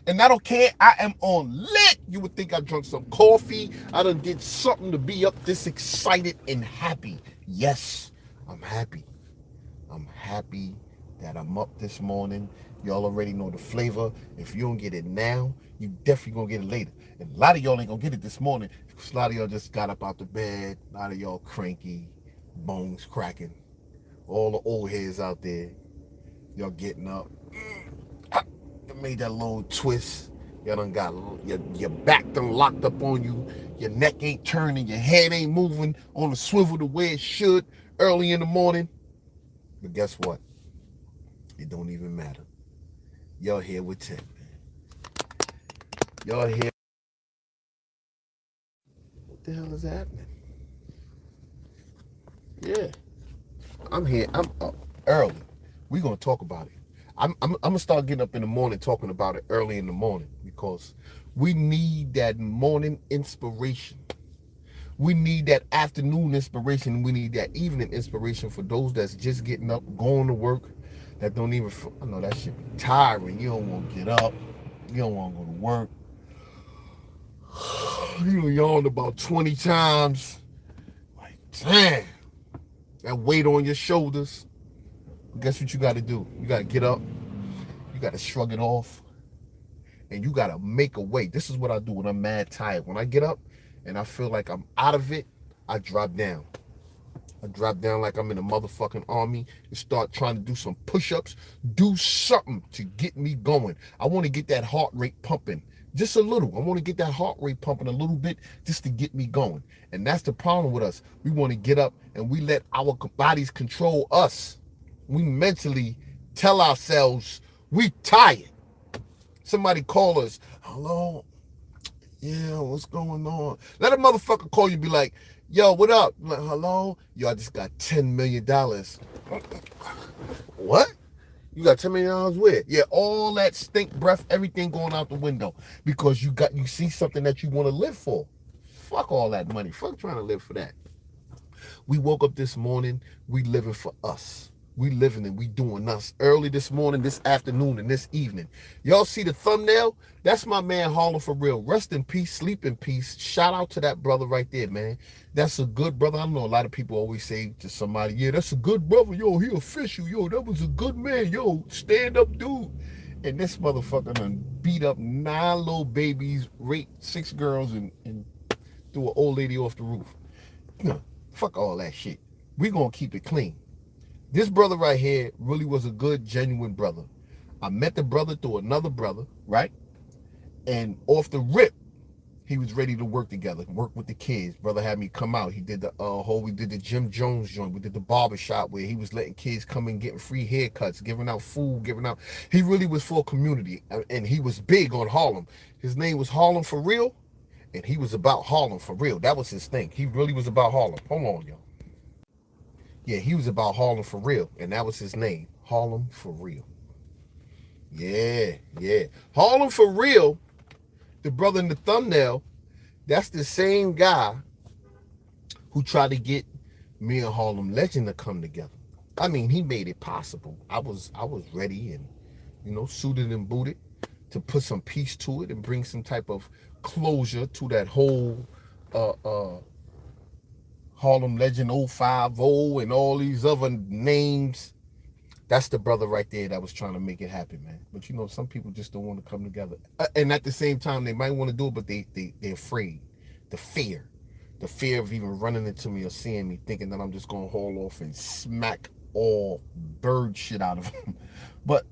And I don't care. I am on lit. You would think I drunk some coffee. I done did something to be up this excited and happy. Yes, I'm happy. I'm happy that I'm up this morning. Y'all already know the flavor. If you don't get it now, you definitely gonna get it later. And a lot of y'all ain't gonna get it this morning because a lot of y'all just got up out the bed. A lot of y'all cranky, bones cracking. All the old heads out there, y'all getting up. You made that little twist. You done got your back done locked up on you. Your neck ain't turning. Your head ain't moving on the swivel the way it should early in the morning. But guess what? It don't even matter. Y'all here with Tim, man. Y'all here. What the hell is happening? Yeah, I'm here. I'm up early. We gonna talk about it. I'm gonna start getting up in the morning talking about it early in the morning because we need that morning inspiration. We need that afternoon inspiration. We need that evening inspiration for those that's just getting up, going to work, that don't even. I know that shit be tiring. You don't want to get up. You don't want to go to work. You yawned about 20 times. Like, damn. That weight on your shoulders. Guess what you got to do? You got to get up. You got to shrug it off. And you got to make a way. This is what I do when I'm mad tired. When I get up and I feel like I'm out of it, I drop down. I drop down like I'm in the motherfucking army and start trying to do some push-ups. Do something to get me going. I want to get that heart rate pumping. Just a little. I want to get that heart rate pumping a little bit just to get me going. And that's the problem with us. We want to get up and we let our bodies control us. We mentally tell ourselves we tired. Somebody call us. Hello? Yeah, what's going on? Let a motherfucker call you and be like, yo, what up? Like, hello? Yo, I just got $10 million. What? You got $10 million where? Yeah, all that stink breath, everything going out the window. Because you see something that you want to live for. Fuck all that money. Fuck trying to live for that. We woke up this morning, we living for us. We living and we doing us early this morning, this afternoon, and this evening. Y'all see the thumbnail? That's my man Harlem for real. Rest in peace, sleep in peace. Shout out to that brother right there, man. That's a good brother. I know a lot of people always say to somebody, yeah, that's a good brother. Yo, he official. Yo, that was a good man. Yo, stand up dude. And this motherfucker done beat up 9 little babies, raped 6 girls, and threw an old lady off the roof. No, fuck all that shit. We gonna keep it clean. This brother right here really was a good, genuine brother. I met the brother through another brother, right? And off the rip, he was ready to work together, work with the kids. Brother had me come out. He did we did the Jim Jones joint. We did the barber shop where he was letting kids come in, getting free haircuts, giving out food, giving out. He really was for community, and he was big on Harlem. His name was Harlem for real, and he was about Harlem for real. That was his thing. He really was about Harlem. Hold on, y'all. Yeah, he was about Harlem for real, and that was his name, Harlem for real. Yeah, yeah. Harlem for real, the brother in the thumbnail, that's the same guy who tried to get me and Harlem Legend to come together. I mean, he made it possible. I was ready and, suited and booted to put some peace to it and bring some type of closure to that whole Harlem Legend 050 and all these other names. That's the brother right there that was trying to make it happen, man. But some people just don't want to come together. And at the same time, they might want to do it, but they're afraid. The fear. The fear of even running into me or seeing me, thinking that I'm just going to haul off and smack all bird shit out of him. But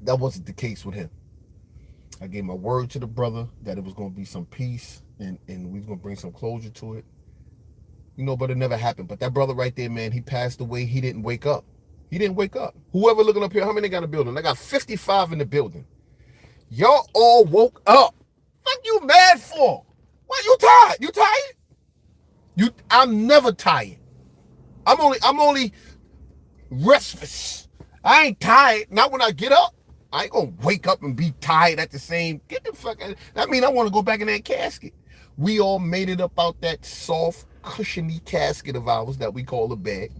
that wasn't the case with him. I gave my word to the brother that it was going to be some peace and we was going to bring some closure to it. But it never happened. But that brother right there, man, he passed away. He didn't wake up. He didn't wake up. Whoever looking up here, how many got in the building? I got 55 in the building. Y'all all woke up. What you mad for? Why you tired? You tired? I'm never tired. I'm only restless. I ain't tired. Not when I get up. I ain't gonna wake up and be tired at the same. Get the fuck out. That mean I want to go back in that casket. We all made it up out that soft, cushiony casket of ours that we call a bed.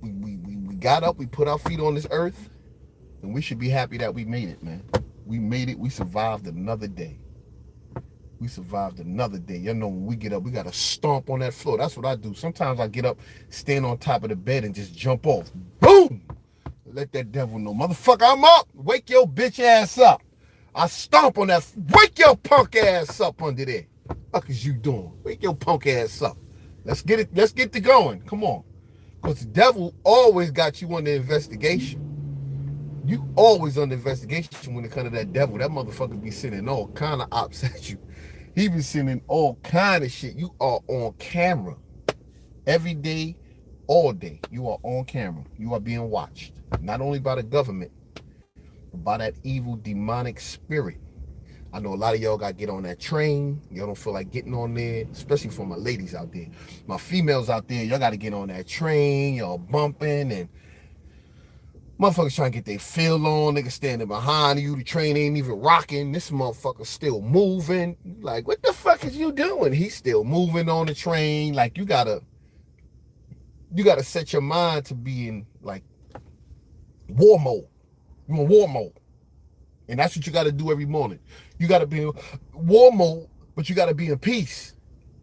We got up, we put our feet on this earth. And we should be happy that we made it, man. We made it. We survived another day. We survived another day. You know, when we get up, we got to stomp on that floor. That's what I do. Sometimes I get up, stand on top of the bed, and just jump off. Boom! Let that devil know. Motherfucker, I'm up. Wake your bitch ass up. I stomp on that. Wake your punk ass up under there. What is you doing? Wake your punk ass up. Let's get it. Let's get to going. Come on. Because the devil always got you under investigation. You always under investigation when it comes to that devil. That motherfucker be sending all kind of ops at you. He be sending all kind of shit. You are on camera. Every day, all day. You are on camera. You are being watched. Not only by the government, but by that evil demonic spirit. I know a lot of y'all got to get on that train. Y'all don't feel like getting on there, especially for my ladies out there. My females out there, y'all got to get on that train. Y'all bumping and motherfuckers trying to get their feel on. Niggas standing behind you. The train ain't even rocking. This motherfucker still moving. Like, what the fuck is you doing? He's still moving on the train. Like, you gotta set your mind to be in, like, war mode. You in war mode. And that's what you got to do every morning. You got to be in war mode, but you got to be in peace.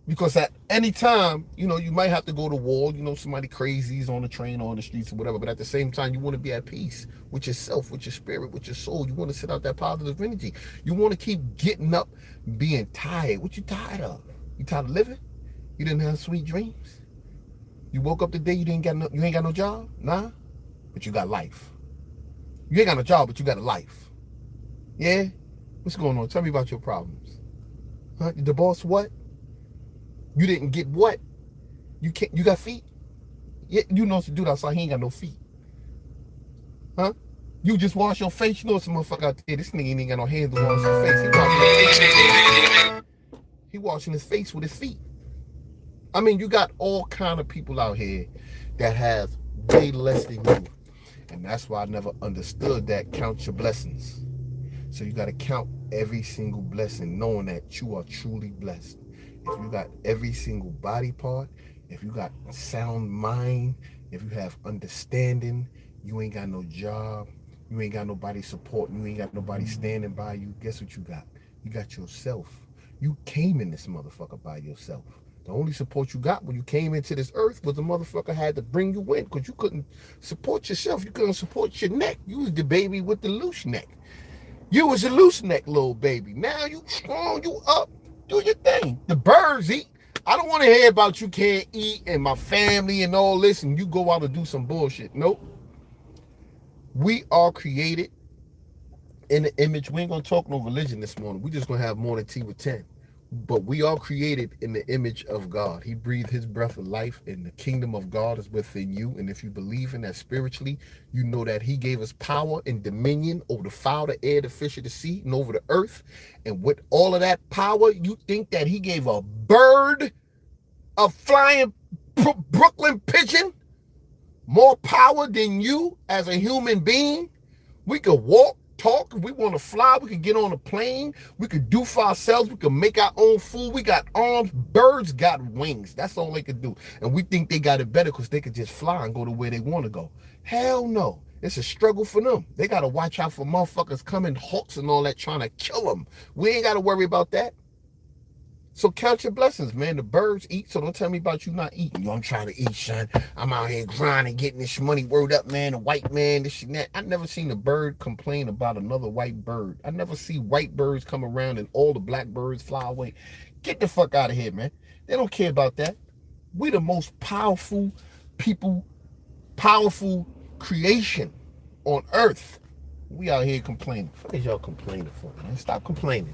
Because at any time, you know, you might have to go to war. You know, somebody crazy is on the train or on the streets or whatever. But at the same time, you want to be at peace with yourself, with your spirit, with your soul. You want to sit out that positive energy. You want to keep getting up, being tired. What you tired of? You tired of living? You didn't have sweet dreams? You woke up today, you ain't got no job? Nah? But you got life. You ain't got no job, but you got a life. Yeah? What's going on? Tell me about your problems. Huh? The boss what? You didn't get what? You got feet? Yeah, you know what to do outside. He ain't got no feet. Huh? You just wash your face. You know some motherfucker out there. This nigga ain't got no hands to wash his face. He washing his face with his feet. I mean, you got all kind of people out here that have way less than you. And that's why I never understood that. Count your blessings. So you got to count every single blessing, knowing that you are truly blessed. If you got every single body part, if you got sound mind, if you have understanding, you ain't got no job, you ain't got nobody supporting you, ain't got nobody standing by you, guess what you got? You got yourself. You came in this motherfucker by yourself. The only support you got when you came into this earth was the motherfucker had to bring you in because you couldn't support yourself. You couldn't support your neck. You was the baby with the loose neck. You was a loose neck little baby. Now you strong, you up, do your thing. The birds eat. I don't want to hear about you can't eat and my family and all this and you go out and do some bullshit. Nope. We are created in the image. We ain't going to talk no religion this morning. We just going to have morning tea with 10. But we are created in the image of God. He breathed his breath of life and the kingdom of God is within you. And if you believe in that spiritually, you know that he gave us power and dominion over the fowl, the air, the fish of the sea, and over the earth. And with all of that power, you think that he gave a bird, a flying Brooklyn pigeon, more power than you as a human being? We could walk, talk. If we want to fly, we could get on a plane. We could do for ourselves. We could make our own food. We got arms. Birds got wings. That's all they could do. And we think they got it better because they could just fly and go to where they want to go. Hell no. It's a struggle for them. They got to watch out for motherfuckers coming, hawks and all that, trying to kill them. We ain't got to worry about that. So count your blessings, man. The birds eat, so don't tell me about you not eating. Yo, I'm trying to eat, son. I'm out here grinding, getting this money. Word up, man. The white man, this and that. I never seen a bird complain about another white bird. I never see white birds come around and all the black birds fly away. Get the fuck out of here, man. They don't care about that. We the most powerful people, powerful creation on earth. We out here complaining. What is y'all complaining for, man? Stop complaining.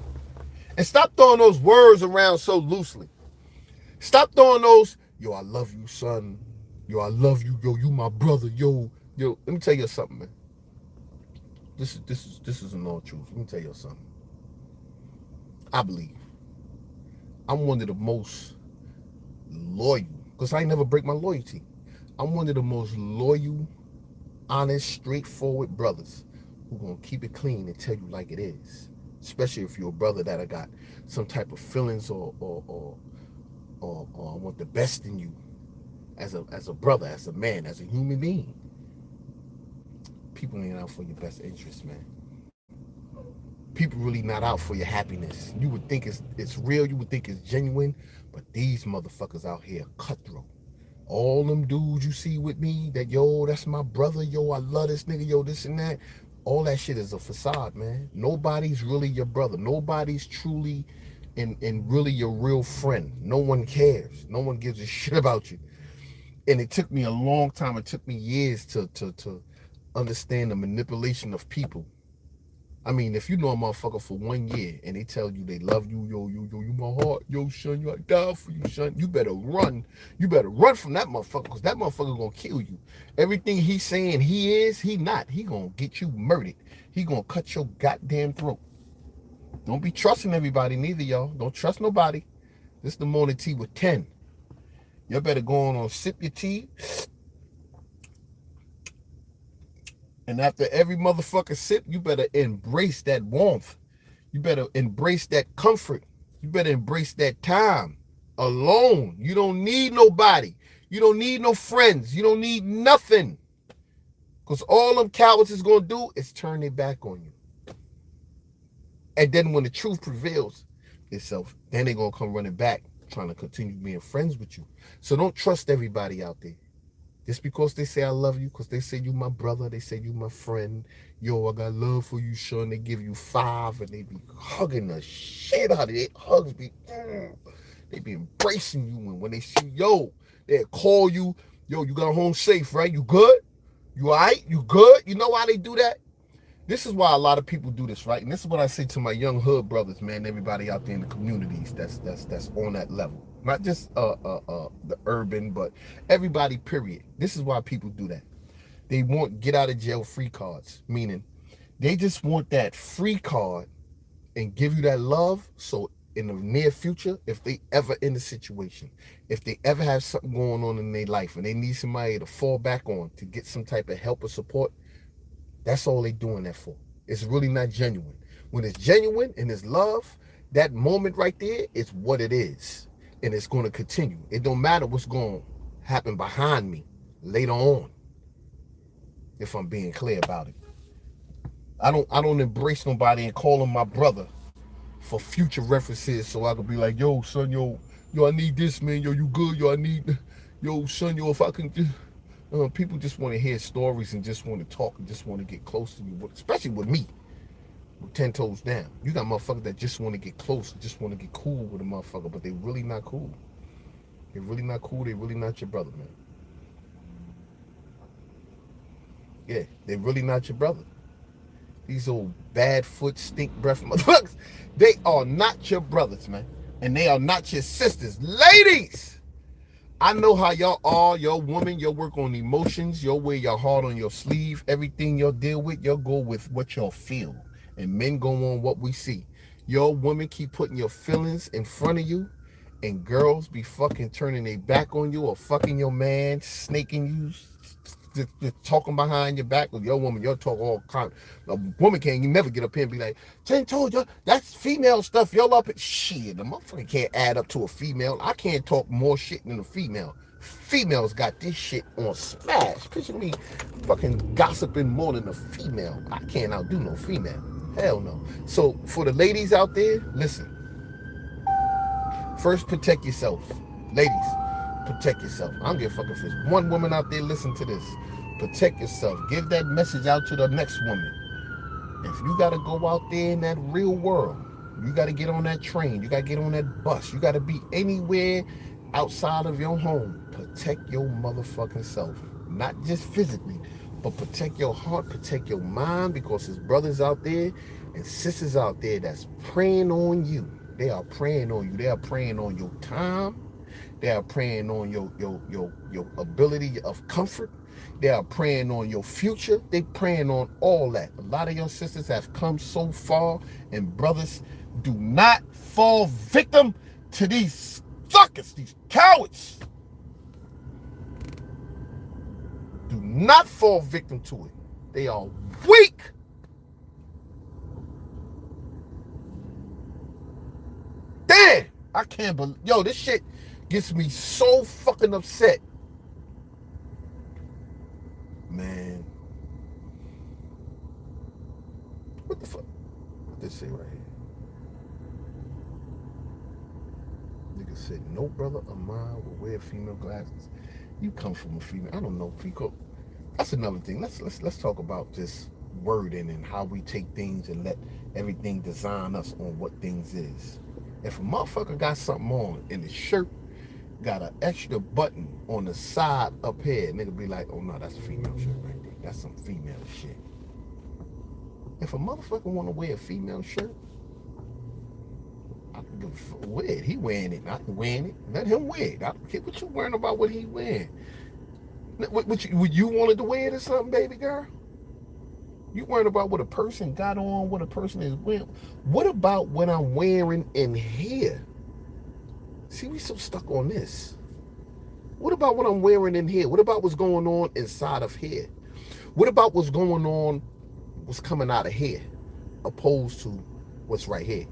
And stop throwing those words around so loosely. Stop throwing those, yo, I love you, son. Yo, I love you. Yo, you my brother. Yo. Let me tell you something, man. This is an all truth. Let me tell you something. I believe I'm one of the most loyal, because I ain't never break my loyalty. I'm one of the most loyal, honest, straightforward brothers who gonna keep it clean and tell you like it is. Especially if you're a brother that I got some type of feelings or want the best in you as a brother, as a man, as a human being. People ain't out for your best interest, man. People really not out for your happiness. You would think it's real, you would think it's genuine, but these motherfuckers out here cutthroat. All them dudes you see with me, that yo, that's my brother, yo, I love this nigga, yo, this and that. All that shit is a facade, man. Nobody's really your brother. Nobody's truly and really your real friend. No one cares. No one gives a shit about you. And it took me a long time. It took me years to understand the manipulation of people. I mean, if you know a motherfucker for 1 year and they tell you they love you, yo, you my heart, yo, son, you I die for you, son. You better run. You better run from that motherfucker, because that motherfucker gonna kill you. Everything he's saying he is, he not. He gonna get you murdered. He gonna cut your goddamn throat. Don't be trusting everybody neither, y'all. Don't trust nobody. This is the morning tea with 10. Y'all better go on sip your tea. And after every motherfucker sip, you better embrace that warmth. You better embrace that comfort. You better embrace that time alone. You don't need nobody. You don't need no friends. You don't need nothing. Because all them cowards is going to do is turn their back on you. And then when the truth prevails itself, then they're going to come running back, trying to continue being friends with you. So don't trust everybody out there. Just because they say I love you, because they say you my brother, they say you my friend, yo, I got love for you, son. They give you 5 and they be hugging the shit out of it. Hugs be, they be embracing you. And when they see, yo, they'll call you, yo, you got home safe, right? You good? You all right? You good? You know why they do that? This is why a lot of people do this, right? And this is what I say to my young hood brothers, man, everybody out there in the communities that's on that level. Not just the urban, but everybody, period. This is why people do that. They want get out of jail free cards, meaning they just want that free card and give you that love. So in the near future, if they ever in the situation, if they ever have something going on in their life and they need somebody to fall back on to get some type of help or support, that's all they doing that for. It's really not genuine. When it's genuine and it's love, that moment right there is what it is. And it's going to continue. It don't matter what's going to happen behind me later on, if I'm being clear about it. I don't embrace nobody and call them my brother for future references, so I could be like, yo, son, yo, I need this, man. Yo, you good? Yo, I need, yo, son, yo, if I can just... people just want to hear stories and just want to talk and just want to get close to you, especially with me, with 10 toes down. You got motherfuckers that just want to get close, just want to get cool with a motherfucker, but they really not cool. They're really not cool. They really not your brother, man. Yeah, they really not your brother. These old bad foot, stink breath motherfuckers, they are not your brothers, man. And they are not your sisters. Ladies, I know how y'all are. Your woman, y'all work on emotions. Y'all wear your heart on your sleeve. Everything y'all deal with, y'all go with what y'all feel. And men go on what we see. Your women keep putting your feelings in front of you. And girls be fucking turning their back on you or fucking your man, snaking you, just talking behind your back with your woman. You'll talk all kind. A woman can't you never get up here and be like, 10 told you that's female stuff. Y'all up at shit. The motherfucker can't add up to a female. I can't talk more shit than a female. Females got this shit on smash. Picture me fucking gossiping more than a female. I can't outdo no female. Hell no. So for the ladies out there, listen. First, protect yourself. Ladies, protect yourself. I don't give a fuck if there's one woman out there listen to this. Protect yourself. Give that message out to the next woman. If you got to go out there in that real world, you got to get on that train. You got to get on that bus. You got to be anywhere outside of your home. Protect your motherfucking self. Not just physically, but protect your heart, protect your mind, because there's brothers out there and sisters out there that's preying on you. They are preying on you. They are preying on your time. They are preying on your ability of comfort. They are preying on your future. They preying on all that. A lot of your sisters have come so far, and brothers, do not fall victim to these suckers, these cowards. Do not fall victim to it. They are weak. Damn, I can't believe, yo, this shit gets me so fucking upset. Man, What this say right here? Nigga said, no brother of mine will wear female glasses. You come from a female. I don't know. That's another thing. Let's talk about this wording and how we take things and let everything design us on what things is. If a motherfucker got something on and his shirt got an extra button on the side up here, nigga be like, oh no, that's a female shirt right there. That's some female shit. If a motherfucker want to wear a female shirt, I don't give a fuck. Wear it. He wearing it. I wearing it. Let him wear it. I don't care what you worrying about what he wearing. Would you wanted to wear it or something, baby girl? You worrying about what a person got on, what a person is wearing. What about what I'm wearing in here? See, we so stuck on this. What about what I'm wearing in here? What about what's going on inside of here? What about what's going on, what's coming out of here, opposed to what's right here?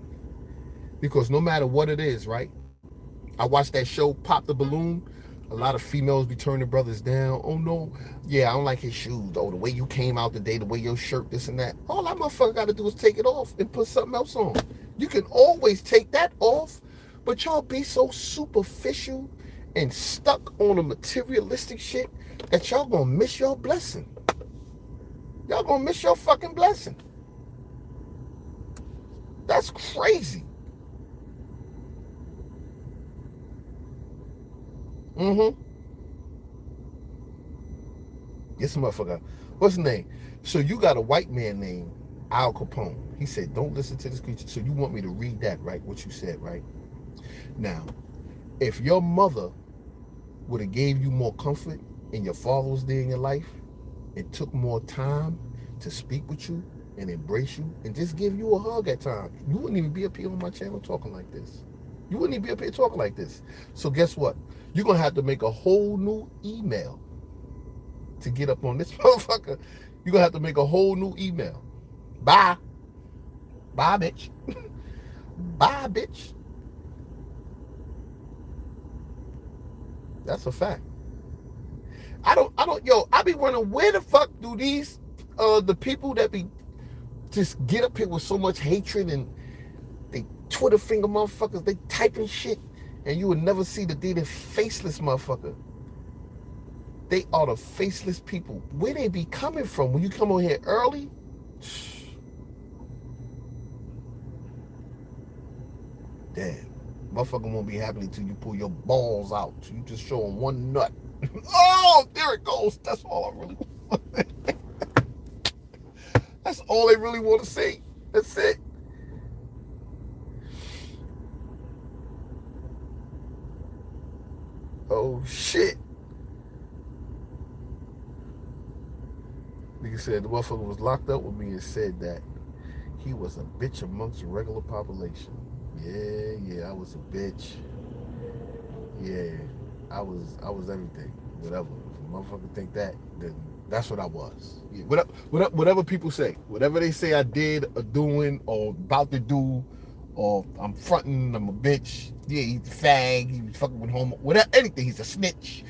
Because no matter what it is, right? I watched that show, Pop the Balloon. A lot of females be turning brothers down. Oh no, yeah, I don't like his shoes. Oh, the way you came out today, the way your shirt, this and that. All that motherfucker got to do is take it off and put something else on. You can always take that off, but y'all be so superficial and stuck on the materialistic shit that y'all gonna miss your blessing. Y'all gonna miss your fucking blessing. That's crazy. This motherfucker, what's his name? So you got a white man named Al Capone. He said, don't listen to this creature. So you want me to read that, right? What you said, right? Now, if your mother would have gave you more comfort and your father was there in your life and took more time to speak with you and embrace you and just give you a hug at times, you wouldn't even be up here on my channel talking like this. You wouldn't even be up here talking like this. So guess what? You're going to have to make a whole new email to get up on this motherfucker. You're going to have to make a whole new email. Bye. Bye, bitch. Bye, bitch. That's a fact. I be wondering where the fuck do these, the people that be just get up here with so much hatred and they Twitter finger motherfuckers, they typing shit, and you would never see that they the faceless motherfucker. They are the faceless people. Where they be coming from? When you come on here early, damn, motherfucker won't be happy until you pull your balls out. You just show them one nut. Oh, there it goes. That's all I really want. That's all they really want to see. That's it. Oh, shit. Nigga said the motherfucker was locked up with me and said that he was a bitch amongst the regular population. Yeah, I was a bitch. Yeah, I was everything. Whatever. If a motherfucker think that, then that's what I was. Yeah, whatever people say. Whatever they say I did or doing or about to do, or I'm fronting, I'm a bitch. Yeah, he's a fag, he's fucking with homo, whatever, anything, he's a snitch.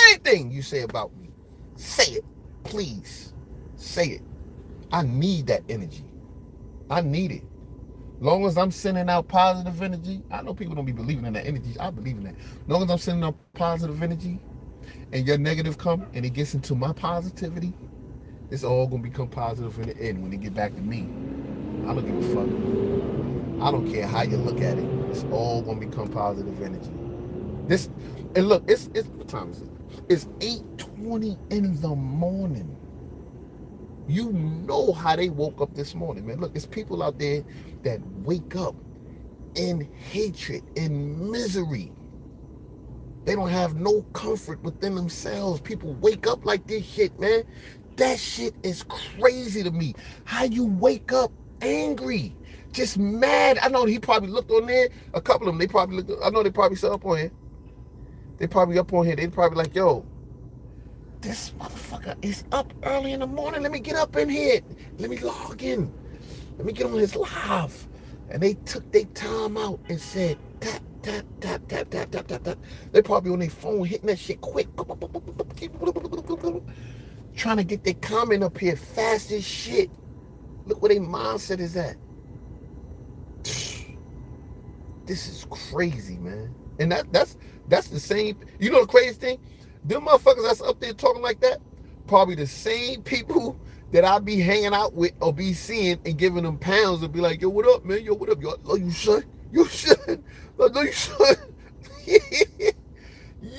Anything you say about me, say it. Please. Say it. I need that energy. I need it. Long as I'm sending out positive energy, I know people don't be believing in that energy. I believe in that. Long as I'm sending out positive energy and your negative come and it gets into my positivity, it's all going to become positive in the end when they get back to me. I don't give a fuck. I don't care how you look at it. It's all going to become positive energy. And look, it's what time is it? It's 8:20 in the morning. You know how they woke up this morning, man. Look, it's people out there that wake up in hatred, in misery. They don't have no comfort within themselves. People wake up like this shit, man. That shit is crazy to me. How you wake up angry, just mad. I know he probably looked on there. A couple of them, they probably looked. I know they probably still up on here. They probably up on here. They probably like, yo, this motherfucker is up early in the morning. Let me get up in here. Let me log in. Let me get on his live. And they took their time out and said, tap, tap, tap, tap, tap, tap, tap, tap. They probably on their phone hitting that shit quick. Trying to get their comment up here fast as shit. Look where their mindset is at. This is crazy, man. And that's the same. You know the crazy thing? Them motherfuckers that's up there talking like that, probably the same people that I be hanging out with or be seeing and giving them pounds and be like, yo, what up, man? Yo, what up? Yo, oh, you should. You should. No, you should.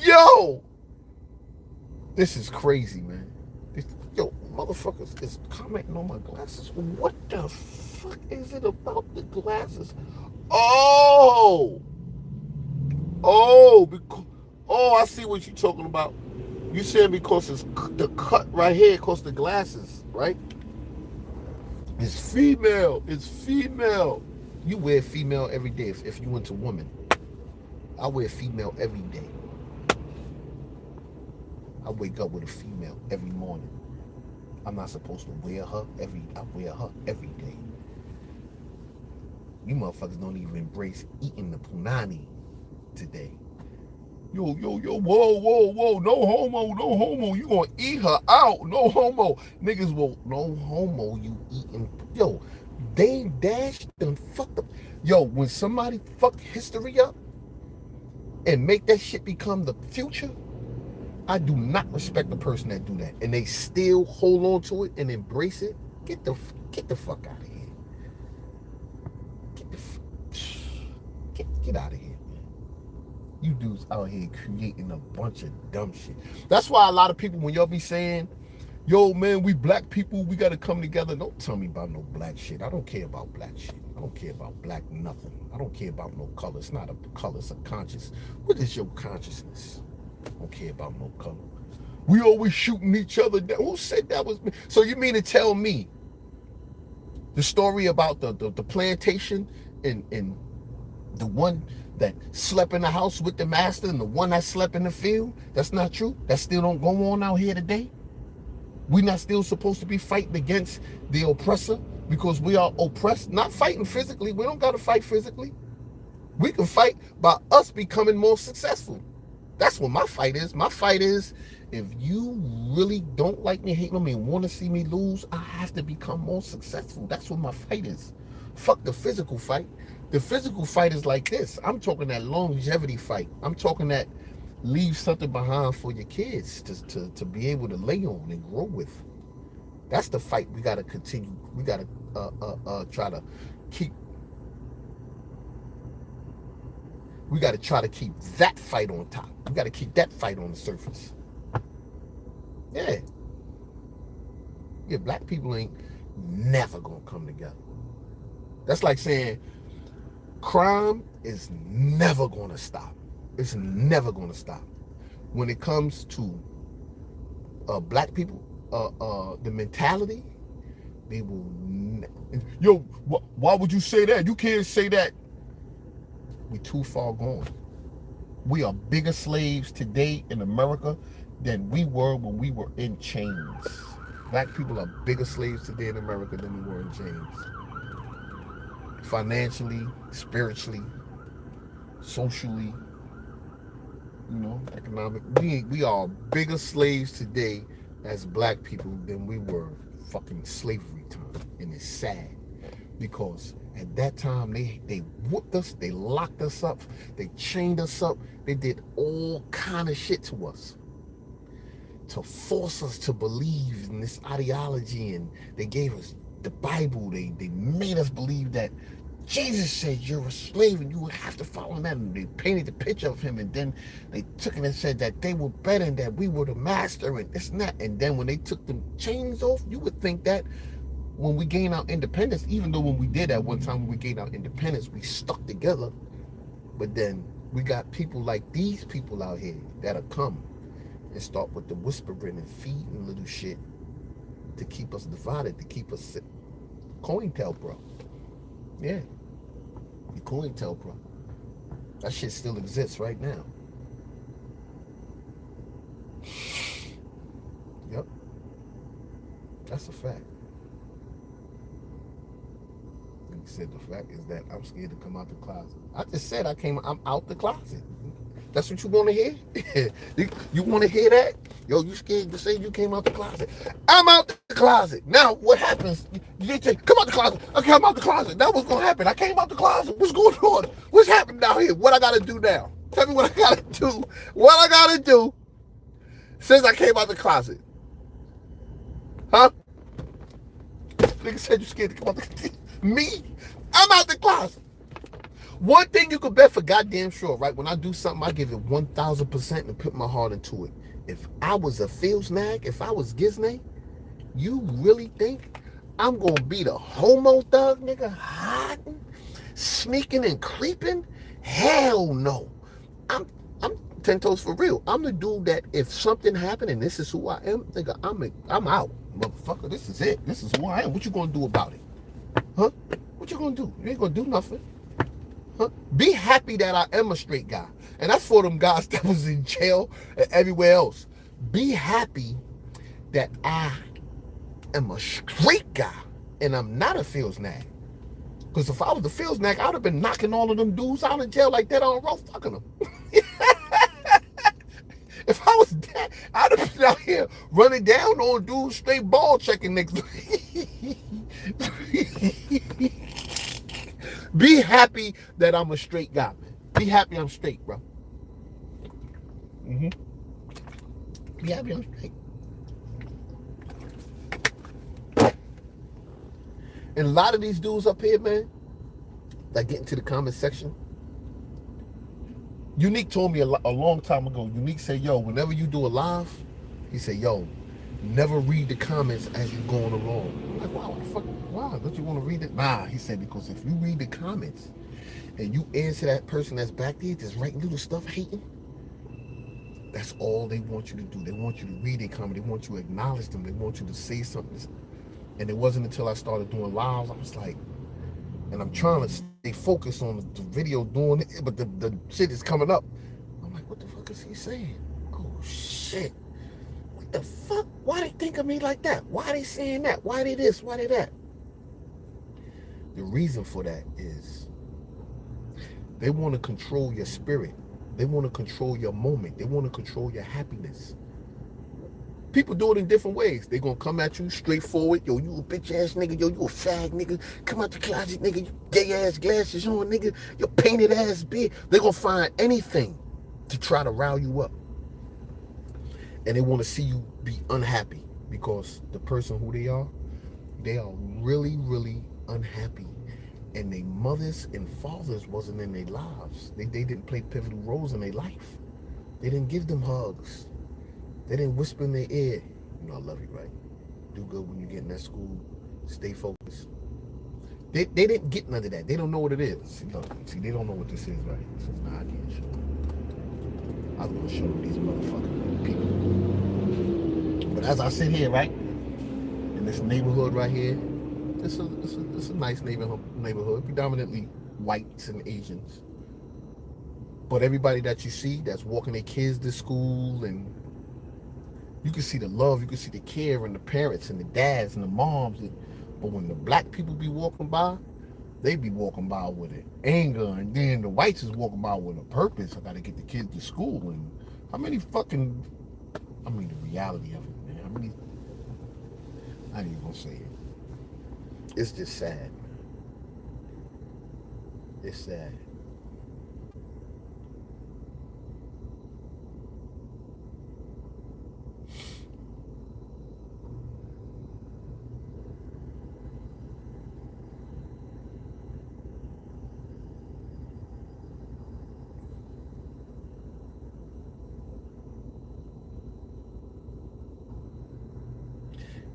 Yo, this is crazy, man. Yo, motherfuckers is commenting on my glasses. What the fuck is it about the glasses? Oh, because, I see what you're talking about. You saying because it's the cut right here because the glasses, right? It's female. It's female. You wear female every day if you into woman. I wear female every day. I wake up with a female every morning. I'm not supposed to wear her I wear her every day. You motherfuckers don't even embrace eating the punani today. Yo, whoa, no homo, you gonna eat her out, no homo. Niggas will, no homo, you eating, yo, Dame Dash done fucked up. Yo, when somebody fuck history up and make that shit become the future, I do not respect the person that do that. And they still hold on to it and embrace it. Get the fuck out of here. Get out of here. You dudes out here creating a bunch of dumb shit. That's why a lot of people, when y'all be saying, yo, man, we black people, we got to come together. Don't tell me about no black shit. I don't care about black shit. I don't care about black nothing. I don't care about no color. It's not a color, it's a conscious. What is your consciousness? I don't care about no color. We always shooting each other down. Who said that was me? So you mean to tell me the story about the plantation and the one that slept in the house with the master and the one that slept in the field, that's not true? That still don't go on out here today? We not still supposed to be fighting against the oppressor because we are oppressed? Not fighting physically. We don't got to fight physically. We can fight by us becoming more successful. That's what my fight is. My fight is, if you really don't like me, hate me, and want to see me lose, I have to become more successful. That's what my fight is. Fuck the physical fight. The physical fight is like this. I'm talking that longevity fight. I'm talking that leave something behind for your kids to be able to lay on and grow with. That's the fight we got to continue. We got to try to keep. We got to try to keep that fight on top. We got to keep that fight on the surface. Yeah. Yeah, black people ain't never going to come together. That's like saying crime is never going to stop. It's never going to stop. When it comes to black people, the mentality, they will. Yo, why would you say that? You can't say that. We too far gone. We are bigger slaves today in America than we were when we were in chains. Black people are bigger slaves today in America than we were in chains. Financially, spiritually, socially, economic. We are bigger slaves today as black people than we were fucking slavery time. And it's sad because at that time they whooped us, they locked us up, they chained us up, they did all kind of shit to us to force us to believe in this ideology, and they gave us the Bible. They made us believe that Jesus said you're a slave and you would have to follow that, and they painted the picture of him, and then they took it and said that they were better and that we were the master and this and that. And then when they took the chains off, you would think that when we gained our independence, even though when we did at one time, when we gained our independence, we stuck together. But then we got people like these people out here that'll come and start with the whispering and feeding little shit to keep us divided, to keep us COINTELPRO. Yeah. The COINTELPRO. That shit still exists right now. Yep. That's a fact. He said the fact is that I'm scared to come out the closet. I just said I'm out the closet. That's what you want to hear? You want to hear that? Yo, you scared to say you came out the closet? I'm out the closet. closet. Now what happens? You say, come out the closet. I came out the closet. Now what's gonna happen? I came out the closet. What's going on? What's happening down here? What I gotta do now? Tell me what I gotta do. What I gotta do since I came out the closet. Huh? Nigga said you scared to come out the closet. Me? I'm out the closet. One thing you could bet for goddamn sure, right? When I do something, I give it 1,000% and put my heart into it. If I was a Phil Snag, if I was Gizne, you really think I'm gonna be the homo thug nigga hiding, sneaking and creeping? Hell no. I'm 10 toes for real. I'm the dude that if something happened and this is who I am, nigga, I'm out. Motherfucker, this is it. This is who I am. What you gonna do about it? Huh? What you gonna do? You ain't gonna do nothing. Huh? Be happy that I am a straight guy. And that's for them guys that was in jail and everywhere else. Be happy that I am a straight guy and I'm not a Phil Snag. Because if I was a Phil Snag, I would have been knocking all of them dudes out of jail like that on road, fucking them. If I was that, I'd have been out here running down on dudes straight ball checking niggas. Be happy that I'm a straight guy, man. Be happy I'm straight, bro. Be happy I'm straight. And a lot of these dudes up here, man, that get into the comment section. Unique told me a long time ago. Unique said, yo, whenever you do a live, he said, yo, never read the comments as you're going along. I'm like, wow, what the fuck? Why? Don't you want to read it? Nah, he said, because if you read the comments and you answer that person that's back there just writing little stuff hating, that's all they want you to do. They want you to read their comment. They want you to acknowledge them. They want you to say something. And it wasn't until I started doing lives, I was like, and I'm trying to stay focused on the video doing it, but the shit is coming up. I'm like, what the fuck is he saying? Oh, shit. What the fuck? Why they think of me like that? Why they saying that? Why they this? Why they that? The reason for that is they want to control your spirit. They want to control your moment. They want to control your happiness. People do it in different ways. They gonna come at you straightforward. Yo, you a bitch ass nigga. Yo, you a fag nigga. Come out the closet, nigga. You gay ass glasses on, nigga. Your painted ass bitch. They gonna find anything to try to rile you up. And they want to see you be unhappy because the person who they are really, really unhappy. And their mothers and fathers wasn't in their lives. They didn't play pivotal roles in their life. They didn't give them hugs. They didn't whisper in their ear, you know, I love you, right? Do good when you get in that school. Stay focused. They didn't get none of that. They don't know what it is. See, they don't know what this is, right? So, nah, I can't show them. I was going to show them these motherfucking people. But as I sit here, right, in this neighborhood right here, it's a nice neighborhood, predominantly whites and Asians. But everybody that you see that's walking their kids to school, and you can see the love, you can see the care in the parents and the dads and the moms. But when the black people be walking by, they be walking by with an anger, and then the whites is walking by with a purpose. I gotta get the kids to school. And how many fucking, I mean the reality of it, man. How many, I ain't even gonna say it. It's just sad. It's sad.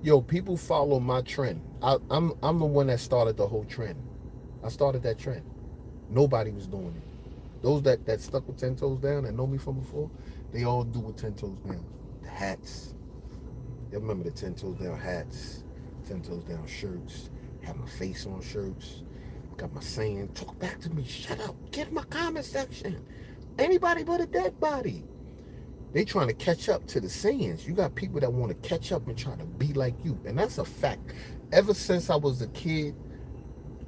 Yo, people follow my trend. I'm the one that started the whole trend. I started that trend. Nobody was doing it. Those that stuck with 10 toes down and know me from before, they all do with 10 toes down. The hats. You remember the 10 toes down hats, 10 toes down shirts, have my face on shirts, got my saying, talk back to me, shut up, get in my comment section. Anybody but a dead body. They trying to catch up to the sayings. You got people that want to catch up and try to be like you. And that's a fact. Ever since I was a kid,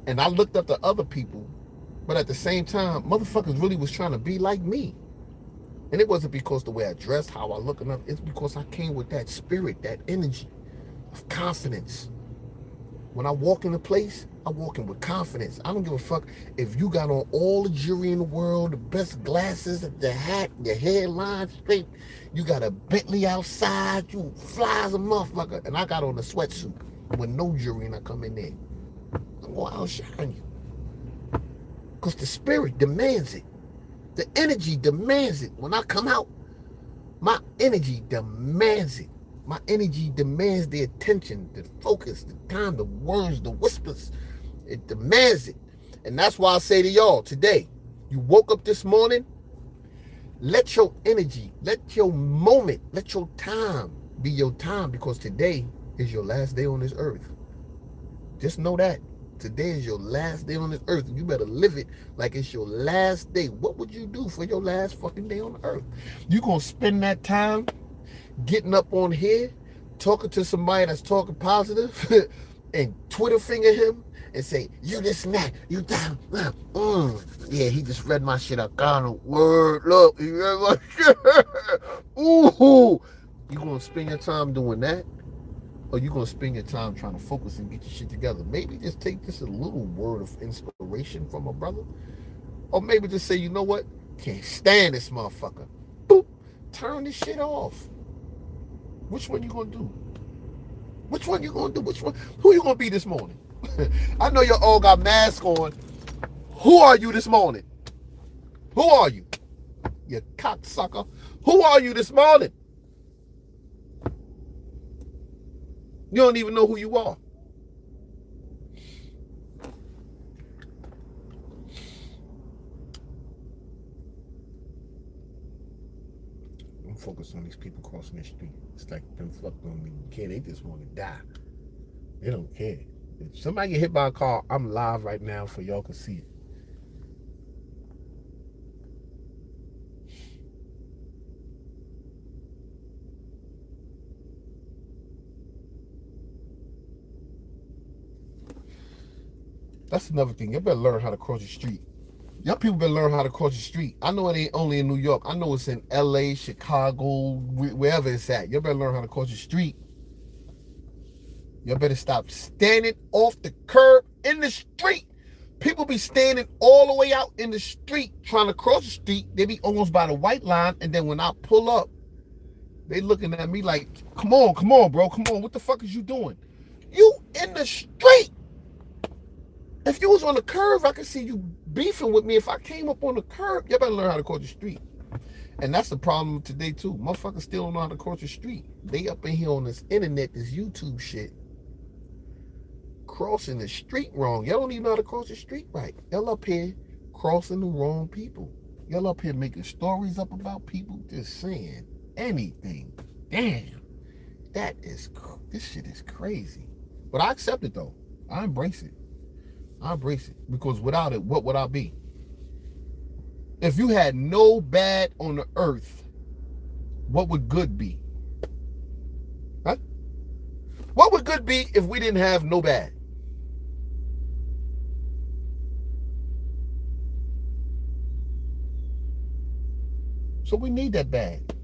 and I looked up to other people, but at the same time, motherfuckers really was trying to be like me. And it wasn't because the way I dressed, how I look enough. It's because I came with that spirit, that energy. I confidence. When I walk in a place, I walk in with confidence. I don't give a fuck if you got on all the jewelry in the world, the best glasses, the hat, your hairline straight. You got a Bentley outside, you fly as a motherfucker, and I got on a sweatsuit with no jewelry and I come in there. I'm going to outshine you. Because the spirit demands it. The energy demands it. When I come out, my energy demands it. My energy demands the attention, the focus, the time, the words, the whispers. It demands it. And that's why I say to y'all today, you woke up this morning, let your energy, let your moment, let your time be your time, because today is your last day on this earth. Just know that. Today is your last day on this earth. You better live it like it's your last day. What would you do for your last fucking day on the earth? You gonna spend that time getting up on here, talking to somebody that's talking positive and Twitter finger him and say, you this and that, you down. Yeah, he just read my shit. I got a word. Look, he read my shit. Ooh. You gonna spend your time doing that? Or you gonna spend your time trying to focus and get your shit together? Maybe just take just a little word of inspiration from a brother. Or maybe just say, you know what? Can't stand this motherfucker. Boop. Turn this shit off. Which one you gonna do? Which one you gonna do? Which one? Who you gonna be this morning? I know you all got masks on. Who are you this morning? Who are you? You cocksucker. Who are you this morning? You don't even know who you are. I'm focused on these people crossing the street. It's like them fucked on me. Kid, they just want to die. They don't care. If somebody get hit by a car, I'm live right now for y'all can see it. That's another thing. You better learn how to cross the street. Y'all people better learn how to cross the street. I know it ain't only in New York. I know it's in LA, Chicago, wherever it's at. You better learn how to cross the street. You better stop standing off the curb in the street. People be standing all the way out in the street trying to cross the street. They be almost by the white line, and then when I pull up, they looking at me like, come on, bro, come on. What the fuck is you doing? You in the street. If you was on the curve, I could see you beefing with me. If I came up on the curb, you better learn how to cross the street. And that's the problem today, too. Motherfuckers still don't know how to cross the street. They up in here on this internet, this YouTube shit, crossing the street wrong. Y'all don't even know how to cross the street right. Y'all up here crossing the wrong people. Y'all up here making stories up about people, just saying anything. Damn. This shit is crazy. But I accept it, though. I embrace it. Because without it, what would I be? If you had no bad on the earth, what would good be? Huh? What would good be if we didn't have no bad? So we need that bad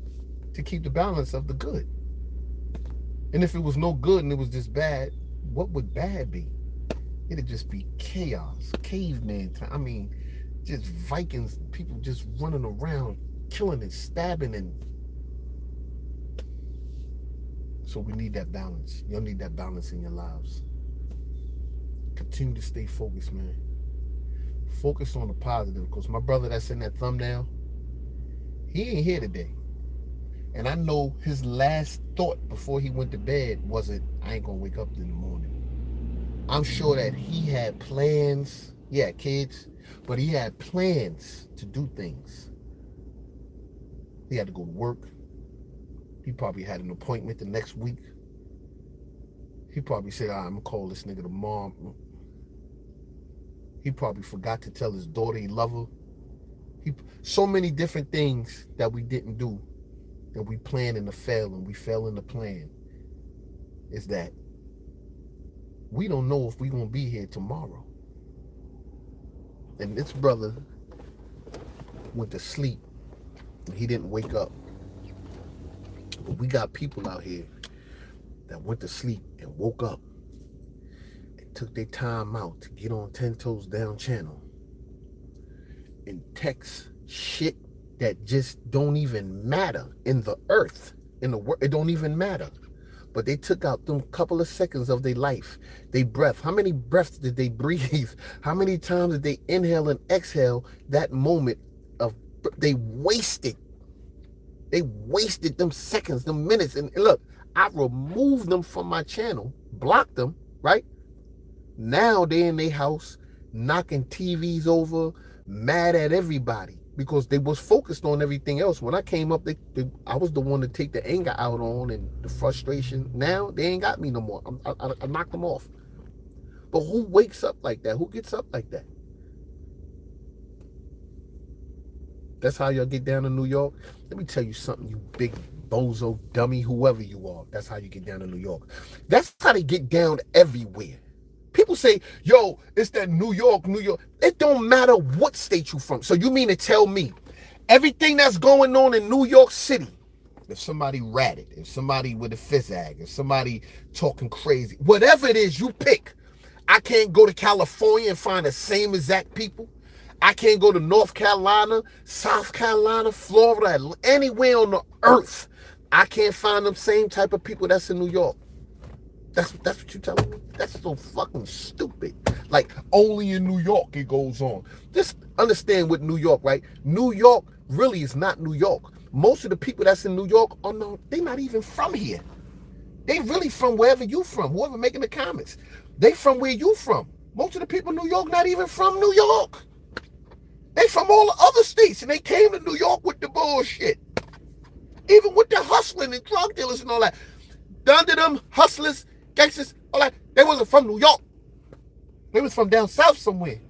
to keep the balance of the good. And if it was no good and it was just bad, what would bad be? It'd just be chaos, caveman time. I mean, just Vikings, people just running around, killing and stabbing. And so we need that balance. Y'all need that balance in your lives. Continue to stay focused, man. Focus on the positive, because my brother that's in that thumbnail, he ain't here today. And I know his last thought before he went to bed wasn't, I ain't gonna wake up in the morning. I'm sure that he had plans. He had kids, but he had plans to do things. He had to go to work. He probably had an appointment the next week. He probably said, I'm going to call this nigga tomorrow. He probably forgot to tell his daughter he loved her. So many different things that we didn't do, that we planned and failed, and we fell in the plan, is that we don't know if we're going to be here tomorrow. And this brother went to sleep and he didn't wake up. But we got people out here that went to sleep and woke up and took their time out to get on 10 Toes Down channel and text shit that just don't even matter in the earth, in the world. It don't even matter. But they took out them couple of seconds of their life, they breath. How many breaths did they breathe? How many times did they inhale and exhale that moment of, they wasted them seconds, them minutes. And look, I removed them from my channel, blocked them, right? Now they in their house, knocking TVs over, mad at everybody because they was focused on everything else. When I came up, I was the one to take the anger out on and the frustration. Now they ain't got me no more. I knocked them off. But who wakes up like that? Who gets up like that? That's how y'all get down to New York? Let me tell you something, you big bozo dummy, whoever you are. That's how you get down to New York. That's how they get down everywhere. People say, yo, it's that New York. It don't matter what state you from. So you mean to tell me everything that's going on in New York City, if somebody ratted, if somebody with a physag, if somebody talking crazy, whatever it is you pick, I can't go to California and find the same exact people. I can't go to North Carolina, South Carolina, Florida, anywhere on the earth. I can't find them same type of people that's in New York. That's what you telling me? That's so fucking stupid. Like, only in New York it goes on. Just understand with New York, right? New York really is not New York. Most of the people that's in New York are they're not even from here. They really from wherever you from, whoever making the comments. They from where you from. Most of the people in New York not even from New York. They from all the other states, and they came to New York with the bullshit. Even with the hustling and drug dealers and all that. None of them hustlers, gangsters, all that, they wasn't from New York. They was from down south somewhere.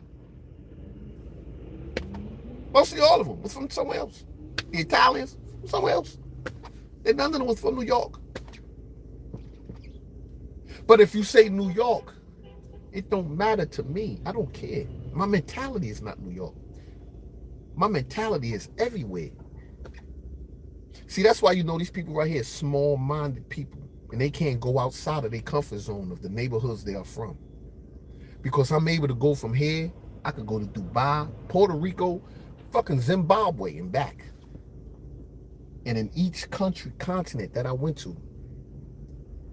Mostly all of them was from somewhere else. The Italians, somewhere else. And none of them was from New York. But if you say New York, it don't matter to me. I don't care. My mentality is not New York. My mentality is everywhere. See, that's why you know these people right here, small-minded people, and they can't go outside of their comfort zone of the neighborhoods they are from. Because I'm able to go from here, I could go to Dubai, Puerto Rico, fucking Zimbabwe and back. And in each continent that I went to,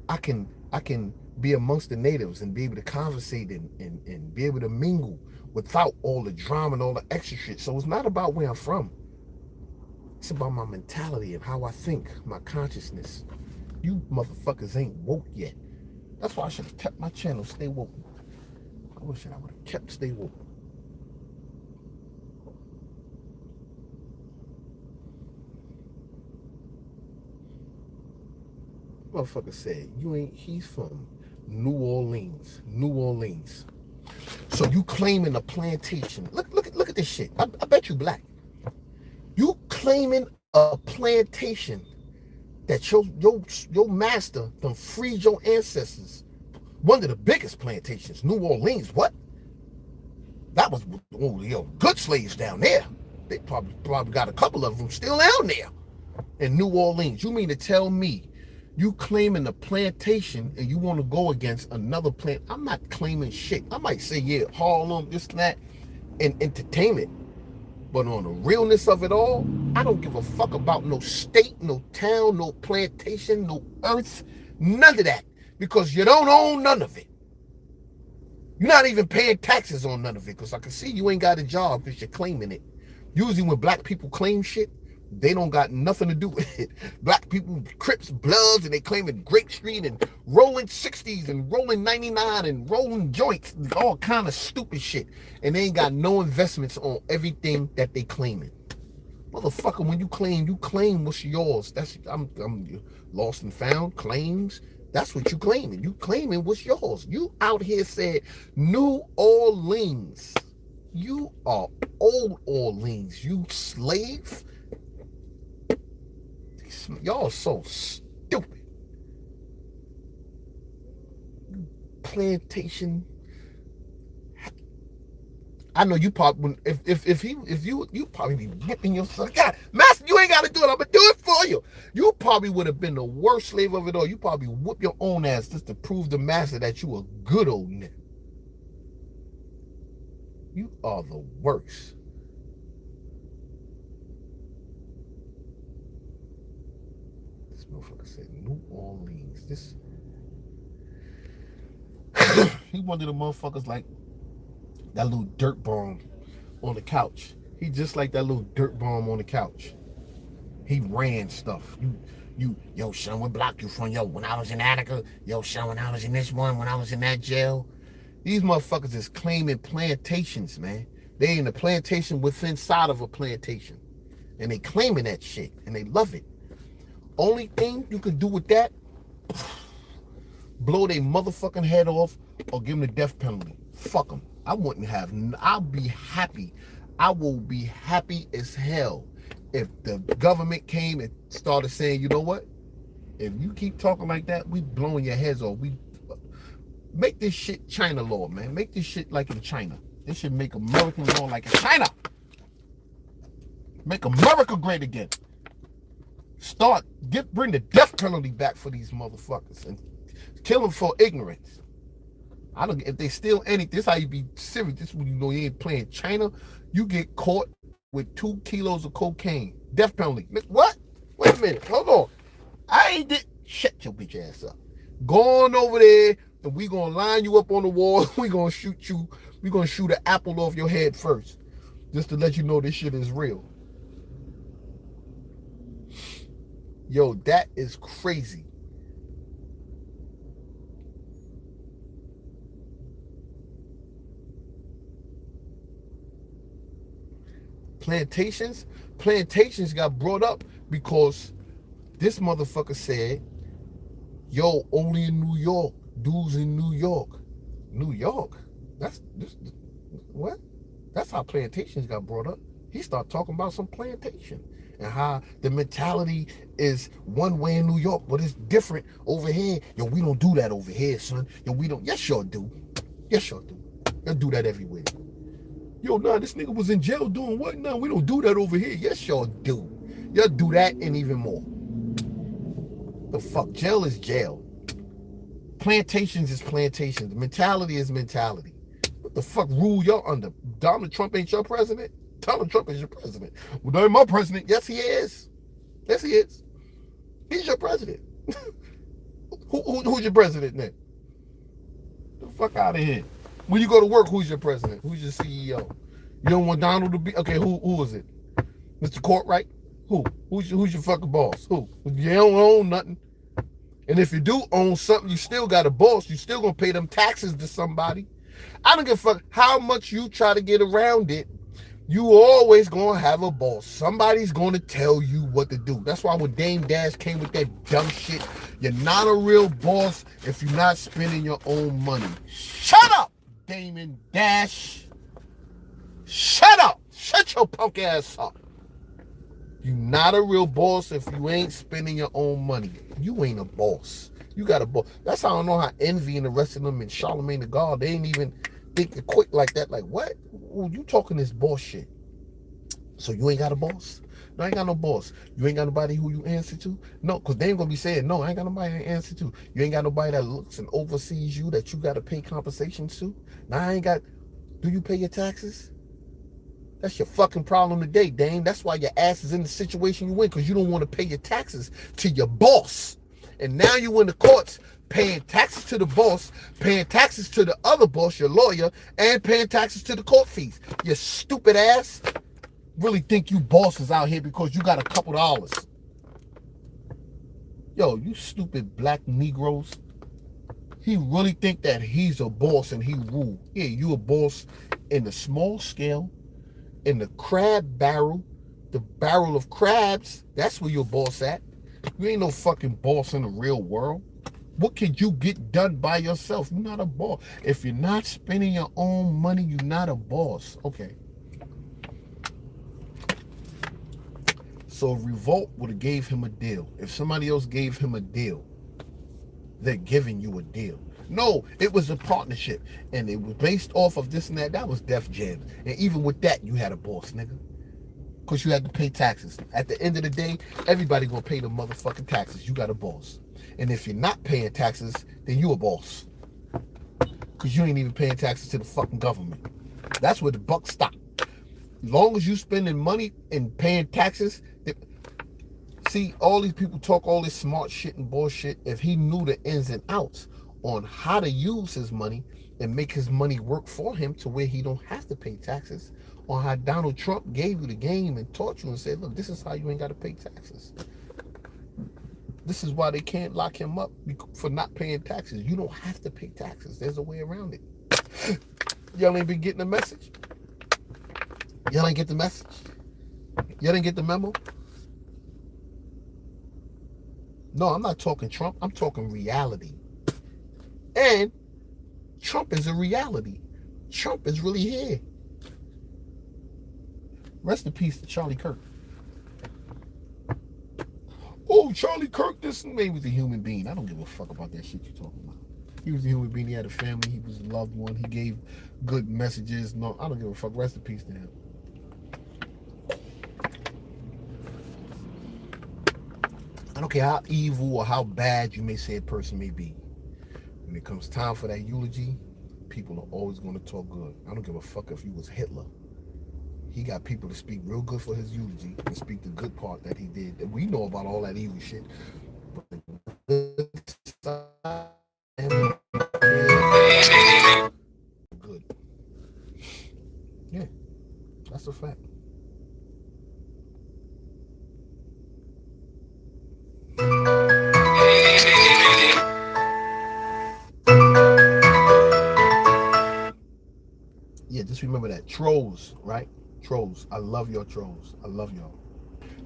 I can be amongst the natives and be able to conversate and be able to mingle without all the drama and all the extra shit. So it's not about where I'm from. It's about my mentality and how I think, my consciousness. You motherfuckers ain't woke yet. That's why I should have kept my channel Stay Woke. I wish I would have kept Stay Woke. Motherfucker said, he's from New Orleans. New Orleans. So you claiming a plantation. Look at this shit. I bet you black. You claiming a plantation that your master done freed your ancestors. One of the biggest plantations, New Orleans. What? That was good slaves down there. They probably got a couple of them still down there in New Orleans. You mean to tell me you claiming a plantation and you want to go against another plant? I'm not claiming shit. I might say, yeah, Harlem, this and that, and entertainment. But on the realness of it all, I don't give a fuck about no state, no town, no plantation, no earth, none of that. Because you don't own none of it. You're not even paying taxes on none of it. Because I can see you ain't got a job because you're claiming it. Usually when black people claim shit, they don't got nothing to do with it. Black people, Crips, Bloods, and they claiming Grape Street and rolling 60s and rolling 99 and rolling joints, all kind of stupid shit. And they ain't got no investments on everything that they claiming. Motherfucker, when you claim what's yours. That's I'm lost and found, claims. That's what you claiming. You claiming what's yours. You out here said New Orleans. You are old Orleans, you slave. Y'all so stupid. Plantation. I know you probably if you probably be whipping yourself. God, master, you ain't got to do it. I'm gonna do it for you. You probably would have been the worst slave of it all. You probably whoop your own ass just to prove the master that you a good old nigga. You are the worst. This motherfucker said New Orleans. This he one of the motherfuckers like that little dirt bomb on the couch. He just like that little dirt bomb on the couch. He ran stuff. Yo, son, what block you from? Yo, when I was in Attica. Yo, son, when I was in this one, when I was in that jail. These motherfuckers is claiming plantations, man. They in a plantation within inside of a plantation. And they claiming that shit. And they love it. Only thing you can do with that, blow their motherfucking head off or give them the death penalty. Fuck them. I'll be happy. I will be happy as hell if the government came and started saying, you know what? If you keep talking like that, we blowing your heads off. We make this shit China law, man. Make this shit like in China. They should make American law like in China. Make America great again. Bring the death penalty back for these motherfuckers and kill them for ignorance. If they steal anything, this how you be serious. This is when you know you ain't playing China. You get caught with 2 kilos of cocaine. Death penalty. What? Wait a minute. Hold on. I ain't did. Shut your bitch ass up. Go on over there and we gonna line you up on the wall. We gonna shoot you. We gonna shoot an apple off your head first. Just to let you know this shit is real. Yo, that is crazy. Plantations got brought up because this motherfucker said, yo, only in New York, dudes in New York. New York? What? That's how plantations got brought up. He started talking about some plantation and how the mentality is one way in New York, but it's different over here. Yo, we don't do that over here, son. Yo, we don't. Yes, y'all do. Yes, y'all do. Y'all do that everywhere. Yo, nah, this nigga was in jail doing what? Nah, we don't do that over here. Yes, y'all do. Y'all do that and even more. The fuck? Jail is jail. Plantations is plantations. Mentality is mentality. What the fuck rule y'all under? Donald Trump ain't your president? Donald Trump is your president. Well, that ain't my president. Yes, he is. Yes, he is. He's your president. Who's your president then? The fuck out of here. When you go to work, who's your president? Who's your CEO? You don't want Donald to be? Okay, who is it? Mr. Courtright? Who? Who's your fucking boss? Who? You don't own nothing. And if you do own something, you still got a boss. You still gonna pay them taxes to somebody. I don't give a fuck how much you try to get around it. You always gonna have a boss. Somebody's gonna tell you what to do. That's why when Dame Dash came with that dumb shit, you're not a real boss if you're not spending your own money. Shut up, Damon Dash. Shut up. Shut your punk ass up. You're not a real boss if you ain't spending your own money. You ain't a boss. You got a boss. That's how I don't know how Envy and the rest of them and Charlamagne the God, they ain't even think quick like that. Like, what? Ooh, you talking this bullshit. So you ain't got a boss? No, I ain't got no boss. You ain't got nobody who you answer to? No, because they ain't going to be saying, no, I ain't got nobody to answer to. You ain't got nobody that looks and oversees you that you got to pay compensation to? Now, I ain't got... Do you pay your taxes? That's your fucking problem today, Dane. That's why your ass is in the situation you in, because you don't want to pay your taxes to your boss. And now you in the courts paying taxes to the boss, paying taxes to the other boss, your lawyer, and paying taxes to the court fees. You stupid ass. Really think you bosses out here because you got a couple dollars. Yo, you stupid black Negroes. He really think that he's a boss and he rule. Yeah, you a boss in the small scale, in the crab barrel, the barrel of crabs. That's where you're boss at. You ain't no fucking boss in the real world. What can you get done by yourself? You're not a boss. If you're not spending your own money, you're not a boss. Okay. So Revolt would have gave him a deal. If somebody else gave him a deal, they're giving you a deal. No, it was a partnership. And it was based off of this and that. That was Def Jam. And even with that, you had a boss, nigga. Because you had to pay taxes. At the end of the day, everybody gonna pay the motherfucking taxes. You got a boss. And if you're not paying taxes, then you a boss. Because you ain't even paying taxes to the fucking government. That's where the buck stopped. As long as you spending money and paying taxes, see, all these people talk all this smart shit and bullshit. If he knew the ins and outs on how to use his money and make his money work for him to where he don't have to pay taxes, on how Donald Trump gave you the game and taught you and said, look, this is how you ain't got to pay taxes. This is why they can't lock him up for not paying taxes. You don't have to pay taxes. There's a way around it. Y'all ain't been getting the message? Y'all ain't get the message? Y'all didn't get the memo? No, I'm not talking Trump. I'm talking reality. And Trump is a reality. Trump is really here. Rest in peace to Charlie Kirk. Oh, Charlie Kirk, this man was a human being. I don't give a fuck about that shit you're talking about. He was a human being. He had a family. He was a loved one. He gave good messages. No, I don't give a fuck. Rest in peace to him. I don't care how evil or how bad you may say a person may be. When it comes time for that eulogy, people are always going to talk good. I don't give a fuck if you was Hitler. He got people to speak real good for his eulogy and speak the good part that he did. And we know about all that evil shit. But the good side, good. Yeah, that's a fact. Yeah, just remember that. Trolls, right? Trolls. I love your trolls. I love y'all.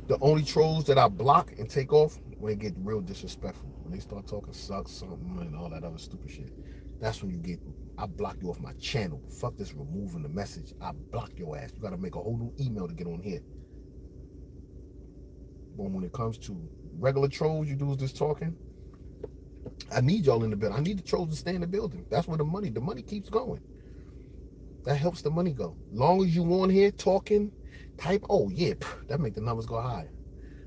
The only trolls that I block and take off when they get real disrespectful. When they start talking sucks, something, and all that other stupid shit. That's when you get, I block you off my channel. Fuck this removing the message. I block your ass. You gotta make a whole new email to get on here. But when it comes to regular trolls, you do this talking, I need y'all in the building. I need the trolls to stay in the building. That's where the money keeps going. That helps the money go. Long as you on here talking, type, oh yeah, that make the numbers go high.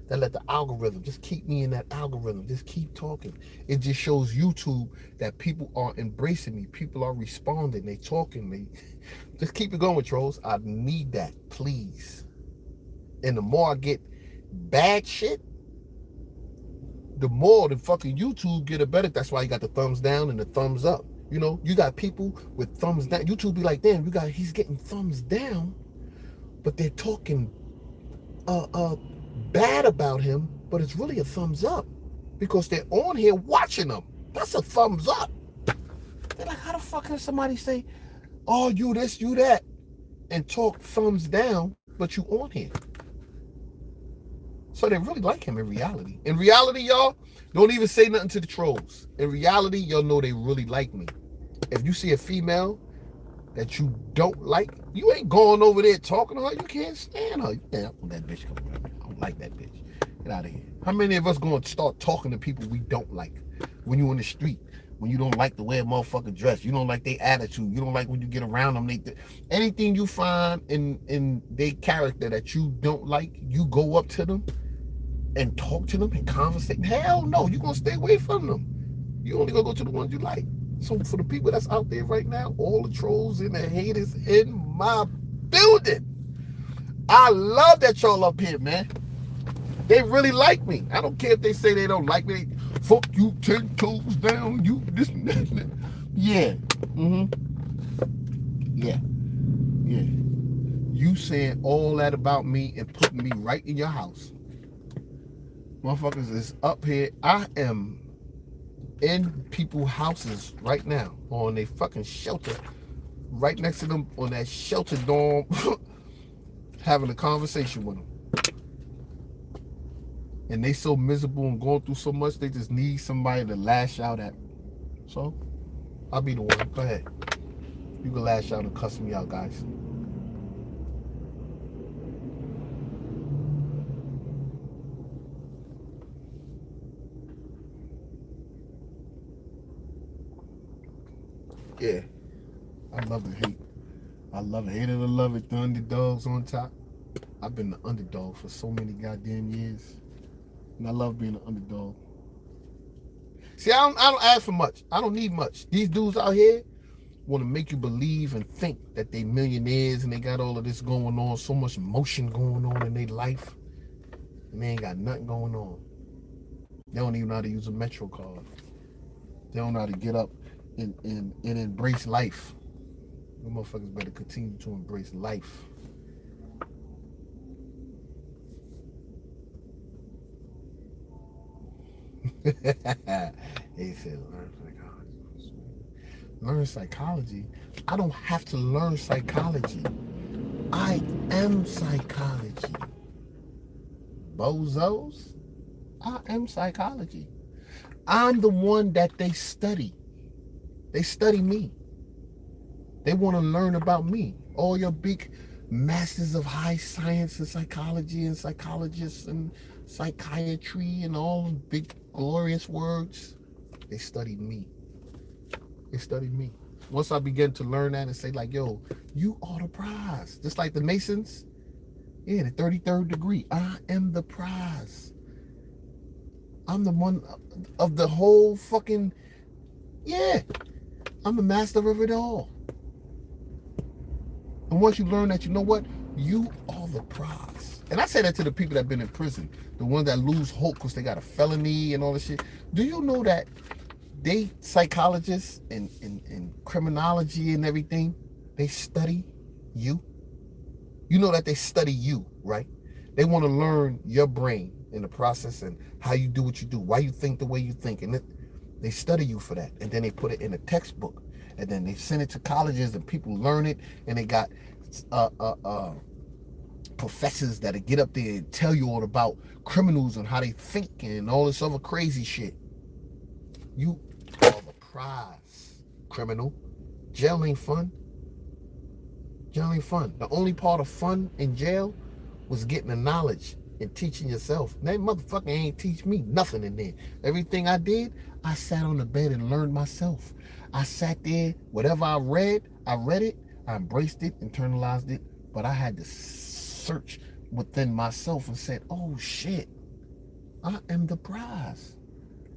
That let the algorithm, just keep me in that algorithm. Just keep talking. It just shows YouTube that people are embracing me. People are responding. They talking. They just keep it going, trolls. I need that, please. And the more I get bad shit, the more the fucking YouTube get it better. That's why you got the thumbs down and the thumbs up. You know, you got people with thumbs down. YouTube be like, damn, he's getting thumbs down, but they're talking bad about him, but it's really a thumbs up because they're on here watching them. That's a thumbs up. They're like, how the fuck can somebody say, oh, you this, you that, and talk thumbs down, but you on here? So they really like him in reality. In reality, y'all, don't even say nothing to the trolls. In reality, y'all know they really like me. If you see a female that you don't like, you ain't going over there talking to her. You can't stand her. Yeah, that bitch come around. I don't like that bitch. Get out of here. How many of us going to start talking to people we don't like when you in the street? When you don't like the way a motherfucker dress, you don't like their attitude, you don't like when you get around them. Anything you find in their character that you don't like, you go up to them and talk to them and conversate. Hell no, you're going to stay away from them. You only going to go to the ones you like. So for the people that's out there right now, all the trolls and the haters in my building, I love that y'all up here, man. They really like me. I don't care if they say they don't like me. Fuck you, 10 toes down, you this and that. Yeah. Yeah. Yeah. You saying all that about me and putting me right in your house. Motherfuckers is up here. I am in people's houses right now on a fucking shelter, right next to them on that shelter dorm, having a conversation with them. And they so miserable and going through so much, they just need somebody to lash out at. So, I'll be the one. Go ahead. You can lash out and cuss me out, guys. Yeah, I love to hate. I love it. Hate it or love it. The underdogs on top. I've been the underdog for so many goddamn years. And I love being an underdog. See, I don't ask for much. I don't need much. These dudes out here want to make you believe and think that they millionaires and they got all of this going on, so much motion going on in their life, and they ain't got nothing going on. They don't even know how to use a Metro card. They don't know how to get up and embrace life. The motherfuckers better continue to embrace life. He said, learn psychology. Learn psychology? I don't have to learn psychology. I am psychology. Bozos, I am psychology. I'm the one that they study. They study me. They want to learn about me. All your big masters of high science and psychology and psychologists and psychiatry and all the big glorious words, they studied me. They studied me. Once I began to learn that and say like, yo, you are the prize. Just like the Masons. Yeah, the 33rd degree. I am the prize. I'm the one of the whole fucking, yeah. I'm the master of it all. And once you learn that, you know what? You are the prize. And I say that to the people that have been in prison, the ones that lose hope because they got a felony and all this shit. Do you know that they psychologists and criminology and everything, they study you? You know that they study you, right? They want to learn your brain in the process and how you do what you do, why you think the way you think. And they study you for that. And then they put it in a textbook. And then they send it to colleges and people learn it. And they got professors that get up there and tell you all about criminals and how they think and all this other crazy shit. You are the prize, criminal. Jail ain't fun. Jail ain't fun. The only part of fun in jail was getting the knowledge and teaching yourself. That motherfucker ain't teach me nothing in there. Everything I did, I sat on the bed and learned myself. I sat there, whatever I read it, I embraced it, internalized it, but I had to search within myself and said, oh shit, I am the prize.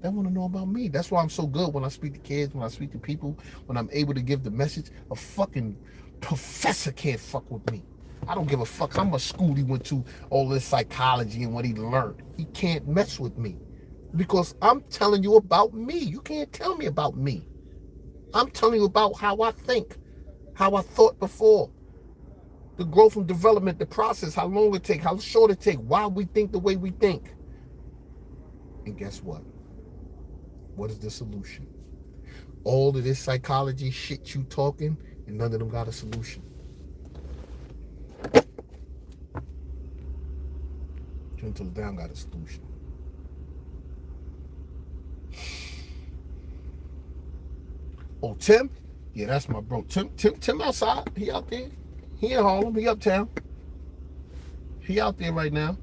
They want to know about me. That's why I'm so good when I speak to kids, when I speak to people, when I'm able to give the message. A fucking professor can't fuck with me. I don't give a fuck how much school he went to, all this psychology and what he learned. He can't mess with me because I'm telling you about me. You can't tell me about me. I'm telling you about how I think, how I thought before, the growth and development, the process, how long it take, how short it take, why we think the way we think. And guess what? What is the solution? All of this psychology shit you talking, and none of them got a solution. Until down got a solution. Oh, Tim? Yeah, that's my bro. Tim outside. He out there. He in Harlem. He uptown. He out there right now.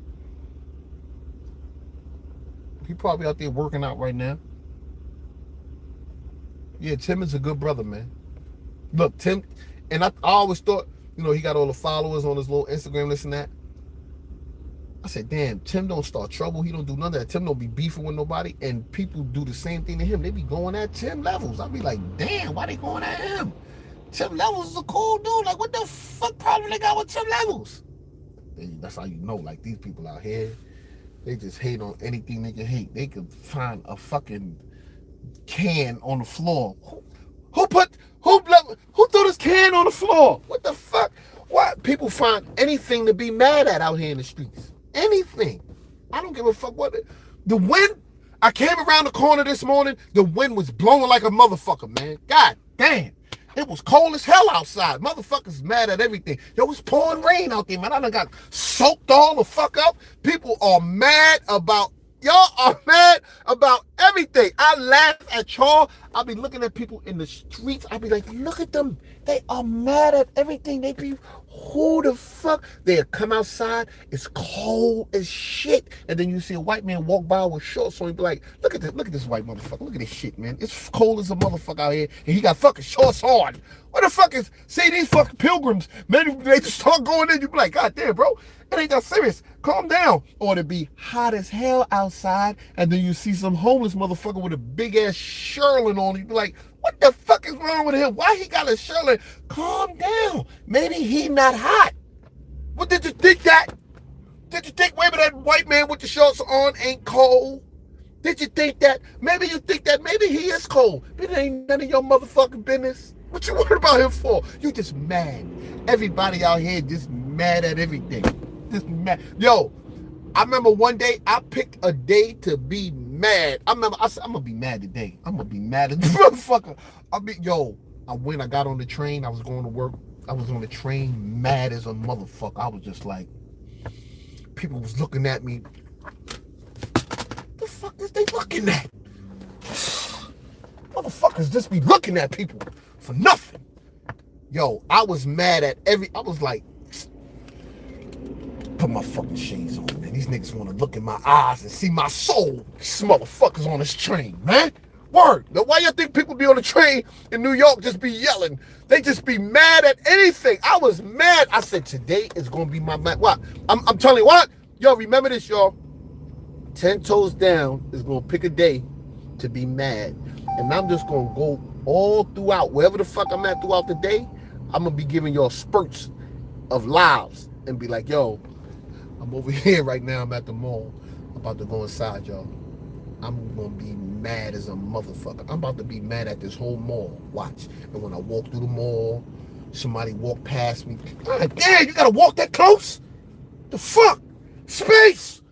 He probably out there working out right now. Yeah, Tim is a good brother, man. Look, Tim, and I always thought, he got all the followers on his little Instagram, this and that. I said, damn, Tim don't start trouble. He don't do none of that. Tim don't be beefing with nobody. And people do the same thing to him. They be going at Tim Levels. I be like, damn, why they going at him? Tim Levels is a cool dude. Like, what the fuck problem they got with Tim Levels? That's how you know, like, these people out here, they just hate on anything they can hate. They could find a fucking can on the floor. Who threw this can on the floor? What the fuck? Why people find anything to be mad at out here in the streets? Anything. I don't give a fuck what. The wind, I came around the corner this morning, the wind was blowing like a motherfucker, man. God damn. It was cold as hell outside. Motherfuckers mad at everything. Yo, it's pouring rain out there, man. I done got soaked all the fuck up. People are mad about, y'all are mad about everything. I laugh at y'all. I'll be looking at people in the streets. I'll be like, look at them. They are mad at everything. They be Who the fuck? They'll come outside, it's cold as shit, and then you see a white man walk by with shorts on, you be like, look at this white motherfucker, look at this shit, man. It's cold as a motherfucker out here, and he got fucking shorts on. What the fuck is, see these fucking pilgrims, man, they just start going in, you be like, God damn, bro, it ain't that serious, calm down. Or to be hot as hell outside, and then you see some homeless motherfucker with a big ass shirling on, you be like, what the fuck is wrong with him? Why he got a shirling? Calm down. Maybe he not hot. What did you think that? Did you think maybe that white man with the shorts on ain't cold? Did you think that? Maybe you think that maybe he is cold. But it ain't none of your motherfucking business. What you worried about him for? You just mad. Everybody out here just mad at everything. Just mad. Yo, I remember one day I picked a day to be mad. I said, I'm gonna be mad today. I'm gonna be mad at the motherfucker. I got on the train, I was going to work. I was on the train mad as a motherfucker. I was just like, people was looking at me. The fuck is they looking at? Motherfuckers just be looking at people for nothing. Yo, I was mad at I was like, put my fucking shades on, man. These niggas want to look in my eyes and see my soul. These motherfuckers on this train, man. Word. Now, why you think people be on the train in New York just be yelling? They just be mad at anything. I was mad. I said, today is going to be my mad. What? I'm telling you what? Yo, remember this, y'all. 10 Toes Down is going to pick a day to be mad. And I'm just going to go all throughout, wherever the fuck I'm at throughout the day, I'm going to be giving y'all spurts of lives and be like, yo, I'm over here right now. I'm at the mall. I'm about to go inside, y'all. I'm going to be mad as a motherfucker. I'm about to be mad at this whole mall. Watch. And when I walk through the mall, somebody walk past me. God damn, you got to walk that close? The fuck? Space!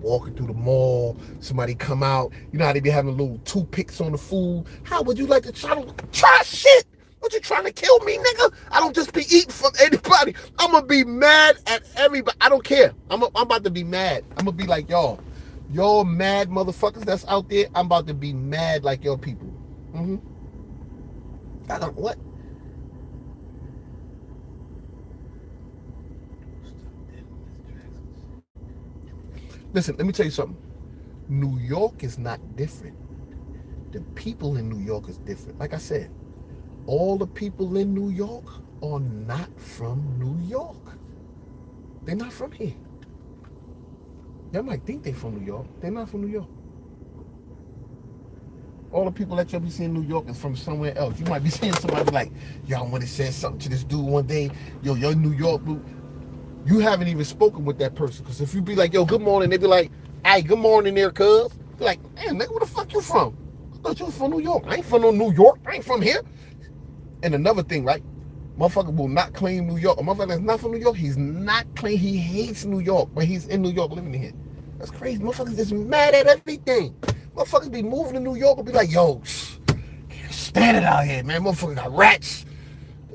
Walking through the mall, somebody come out. You know how they be having little toothpicks on the food? How would you like to try shit? What, you trying to kill me, nigga? I don't just be eating from anybody. I'm going to be mad at everybody. I don't care. I'm about to be mad. I'm going to be like, y'all mad motherfuckers that's out there, I'm about to be mad like your people. I don't, what? Listen, let me tell you something. New York is not different. The people in New York is different. Like I said, all the people in New York are not from New York. They're not from here. Y'all might think they're from New York. They're not from New York. All the people that y'all be seeing in New York is from somewhere else. You might be seeing somebody like, y'all want to say something to this dude one day. Yo, you're in New York, dude. You haven't even spoken with that person. Because if you be like, yo, good morning, they be like, hey, good morning there, cuz. Be like, man, nigga, where the fuck you from? I thought you was from New York. I ain't from no New York. I ain't from here. And another thing, right? Motherfucker will not claim New York. A motherfucker that's not from New York, he's not claim. He hates New York, but he's in New York living here. That's crazy. Motherfuckers just mad at everything. Motherfuckers be moving to New York and be like, yo, can't stand it out here, man. Motherfuckers got rats.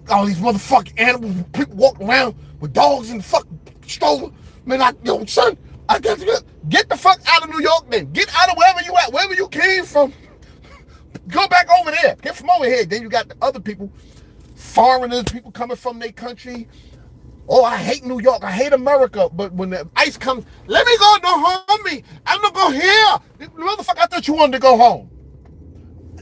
All these motherfucking animals, people walking around with dogs in the fucking stroller. Man, son, I got to get the fuck out of New York then. Get out of wherever you at, wherever you came from. Go back over there. Get from over here. Then you got the other people, foreigners, people coming from their country. Oh, I hate New York. I hate America. But when the ICE comes, let me go, no homie. I'm not going here. Motherfucker, I thought you wanted to go home.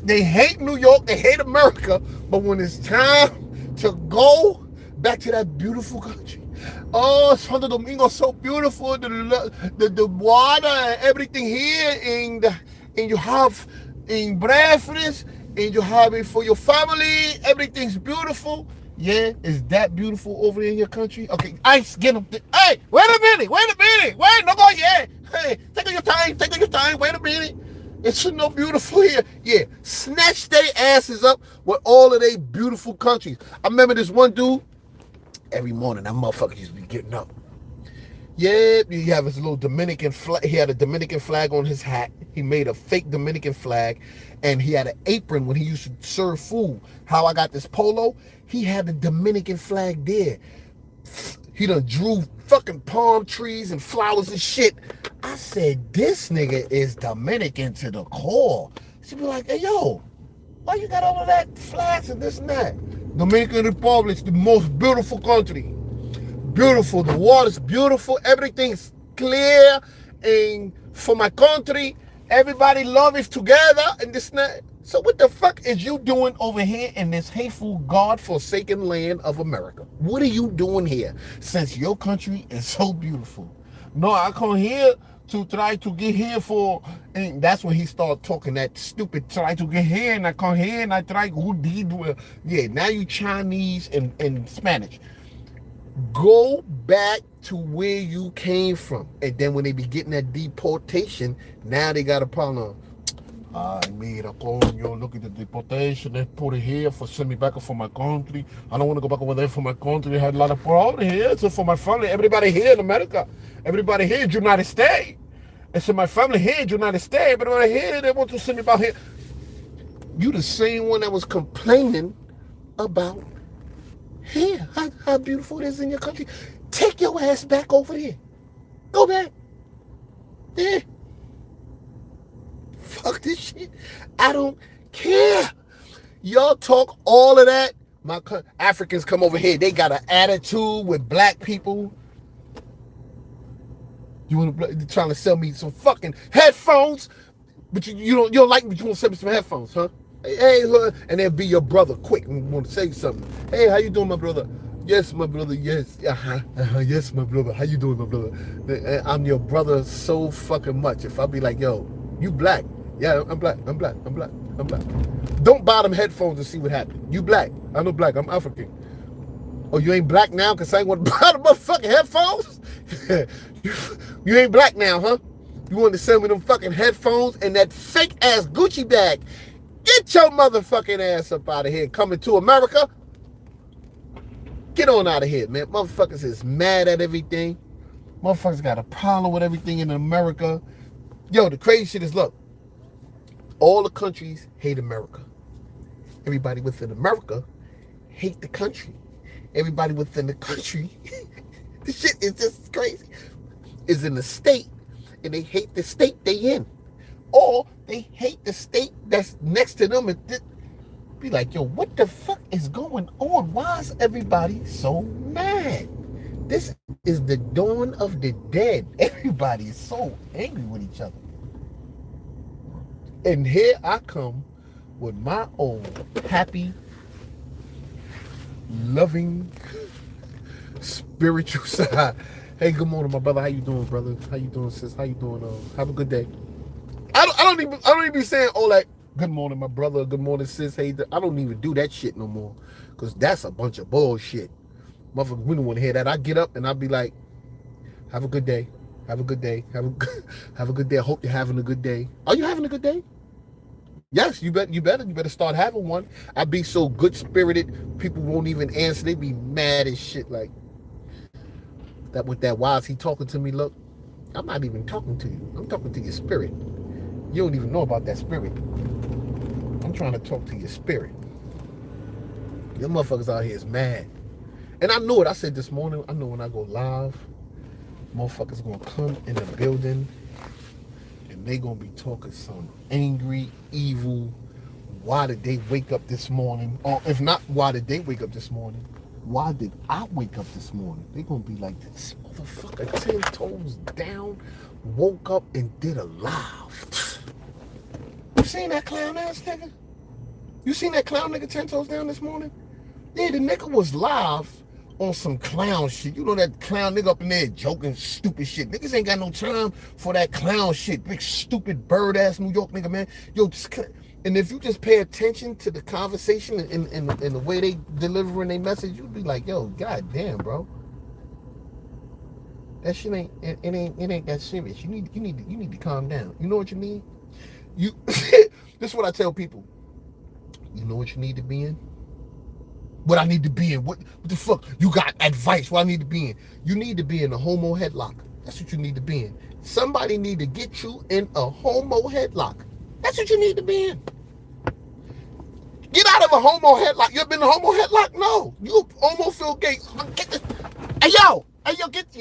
They hate New York. They hate America. But when it's time to go back to that beautiful country. Oh, Santo Domingo, so beautiful. The water and everything here. And you have in breakfast. And you have it for your family. Everything's beautiful. Yeah, is that beautiful over there in your country? Okay, ICE, get them. Hey, wait a minute. Wait, no go yet. Hey, take your time. Wait a minute. It's no beautiful here. Yeah, snatch their asses up with all of their beautiful countries. I remember this one dude, every morning that motherfucker used to be getting up. Yeah, he have his little Dominican flag. He had a Dominican flag on his hat. He made a fake Dominican flag. And he had an apron when he used to serve food. How I got this polo, he had the Dominican flag there. He done drew fucking palm trees and flowers and shit. I said, this nigga is Dominican to the core. She be like, hey, yo, why you got all of that flags and this and that? Dominican Republic is the most beautiful country. Beautiful. The water's beautiful. Everything's clear. And for my country, everybody love it together. And this and that. So what the fuck is you doing over here in this hateful, God-forsaken land of America? What are you doing here since your country is so beautiful? No, I come here to try to get here for, and that's when he started talking that stupid try to get here, and I come here and I try, who did, yeah, now you Chinese and Spanish. Go back to where you came from. And then when they be getting that deportation, now they got a problem. Ay, mira, coño, look at the deportation. They put it here for send me back for my country. I don't want to go back over there for my country. They had a lot of problems here. So for my family, everybody here in America, everybody here in United States. And so my family here in United States, everybody here, they want to send me back here. You the same one that was complaining about here, how beautiful it is in your country. Take your ass back over there. Go back. There. Fuck this shit. I don't care. Y'all talk all of that. My Africans come over here. They got an attitude with black people. You want to trying to sell me some fucking headphones, but you don't like me. But you want to sell me some headphones, huh? Hey, and they'll be your brother quick and want to say something. Hey, how you doing, my brother? Yes, my brother. Yes, yes, my brother. How you doing, my brother? I'm your brother so fucking much. If I be like, yo, you black? Yeah, I'm black. I'm black. I'm black. I'm black. Don't buy them headphones and see what happens. You black? I'm not black. I'm African. Oh, you ain't black now because I ain't want to buy the motherfucking headphones? You ain't black now, huh? You want to sell me them fucking headphones and that fake ass Gucci bag? Get your motherfucking ass up out of here. Coming to America. Get on out of here, man. Motherfuckers is mad at everything. Motherfuckers got a problem with everything in America. Yo, the crazy shit is, look, all the countries hate America. Everybody within America hate the country. Everybody within the country, this shit is just crazy, is in the state, and they hate the state they in. Or they hate the state that's next to them and be like, yo, what the fuck is going on? Why is everybody so mad? This is the dawn of the dead. Everybody is so angry with each other. And here I come with my own happy, loving, spiritual side. Hey, good morning, my brother. How you doing, brother? How you doing, sis? How you doing? Have a good day. I don't even be saying all that. Good morning, my brother. Good morning, sis. Hey, I don't even do that shit no more, cause that's a bunch of bullshit. Motherfuckers, we don't want to hear that. I get up and I be like, have a good day. Have a good day. Have a good day. I hope you're having a good day. Are you having a good day? Yes, you better start having one. I be so good spirited, people won't even answer. They be mad as shit. Like that with that. Why is he talking to me? Look, I'm not even talking to you. I'm talking to your spirit. You don't even know about that spirit. I'm trying to talk to your spirit. Your motherfuckers out here is mad. And I know it. I said this morning, I know when I go live, motherfuckers gonna come in the building and they gonna be talking some angry, evil, why did they wake up this morning? Or if not, why did they wake up this morning? Why did I wake up this morning? They gonna be like, this motherfucker 10 toes down, woke up and did a live. You seen that clown ass nigga? You seen that clown nigga 10 toes down this morning? Yeah, the nigga was live on some clown shit. You know that clown nigga up in there joking stupid shit. Niggas ain't got no time for that clown shit. Big stupid bird ass New York nigga, man. Yo, and if you just pay attention to the conversation and the way they delivering their message, you'd be like, yo, goddamn, bro. That shit ain't that serious. You need to calm down. You know what you need? This is what I tell people. You know what you need to be in? What I need to be in? What the fuck? You got advice what I need to be in? You need to be in a homo headlock. That's what you need to be in. Somebody need to get you in a homo headlock. That's what you need to be in. Get out of a homo headlock. You ever been in a homo headlock? No. You almost feel gay. Get this. Hey yo, get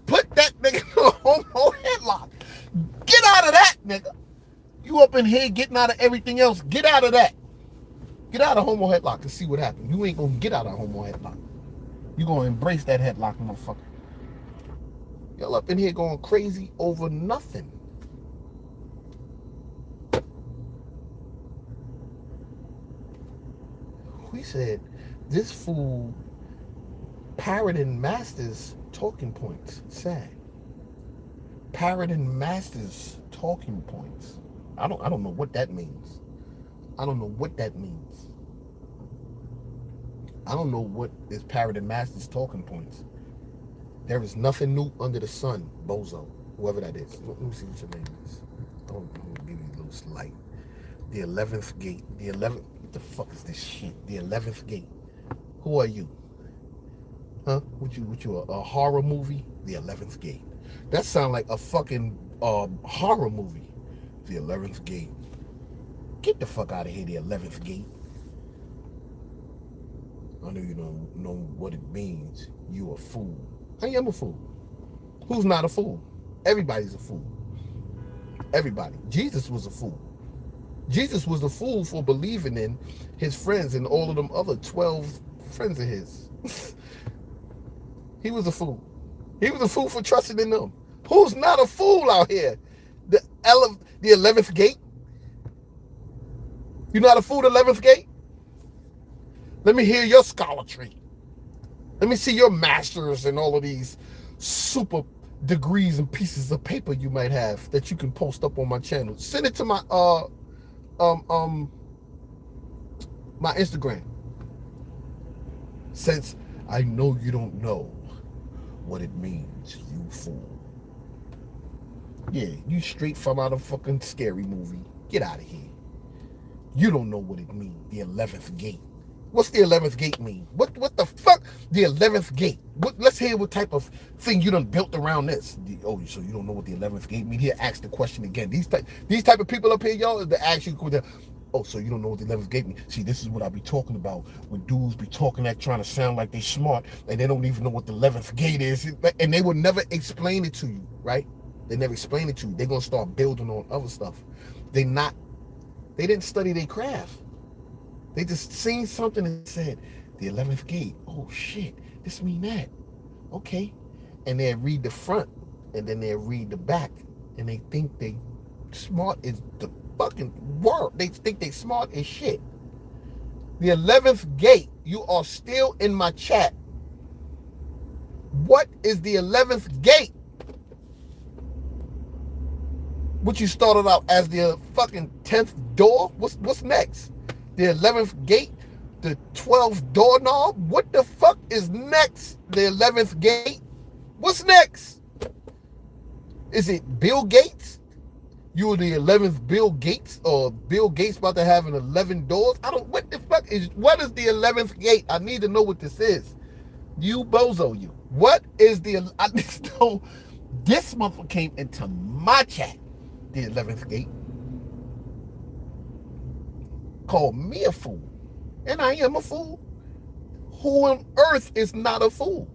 Put that nigga in a homo headlock. Get out of that, nigga. You up in here getting out of everything else. Get out of that. Get out of homo headlock and see what happens. You ain't gonna get out of homo headlock. You gonna embrace that headlock, motherfucker. Y'all up in here going crazy over nothing. We said this fool parroting Masters talking points. Sad. Parroting Masters talking points. I don't know what that means. I don't know what that means. I don't know what is parroting Masters talking points. There is nothing new under the sun, bozo. Whoever that is. Let me see what your name is. I'm gonna give you a little slight. The 11th gate. The 11th. What the fuck is this shit? The 11th gate. Who are you? Huh? What you a horror movie? The 11th gate. That sounds like a fucking horror movie. The 11th gate. Get the fuck out of here, the 11th gate. I know you don't know what it means. You a fool. I am a fool. Who's not a fool? Everybody's a fool. Everybody. Jesus was a fool. Jesus was a fool for believing in his friends and all of them other 12 friends of his. He was a fool. He was a fool for trusting in them. Who's not a fool out here? The 11th gate? You're not a fool, the 11th gate? Let me hear your scholarship. Let me see your masters and all of these super degrees and pieces of paper you might have that you can post up on my channel. Send it to my my Instagram. Since I know you don't know what it means, you fool. Yeah, you straight from out of fucking scary movie. Get out of here. You don't know what it means, the 11th gate. What's the 11th gate mean? What the fuck? The 11th gate. Let's hear what type of thing you done built around this. Oh, so you don't know what the 11th gate mean? Here, ask the question again. These type of people up here, y'all, they ask you, oh, so you don't know what the 11th gate mean? See, this is what I be talking about. When dudes be talking that trying to sound like they smart, and they don't even know what the 11th gate is, and they will never explain it to you, right? They never explain it to you. They're going to start building on other stuff. They didn't study their craft. They just seen something and said, the 11th gate. Oh, shit. This mean that. Okay. And they read the front, and then they read the back, and they think they smart as the fucking world. They think they smart as shit. The 11th gate. You are still in my chat. What is the 11th gate? What you started out as the fucking 10th door? What's next? The 11th gate? The 12th doorknob? What the fuck is next? The 11th gate? What's next? Is it Bill Gates? You were the 11th Bill Gates? Or Bill Gates about to have an 11 doors? What the fuck is the 11th gate? I need to know what this is. You bozo, you. What is I need to know. This motherfucker came into my chat. The 11th gate. Called me a fool. And I am a fool. Who on earth is not a fool?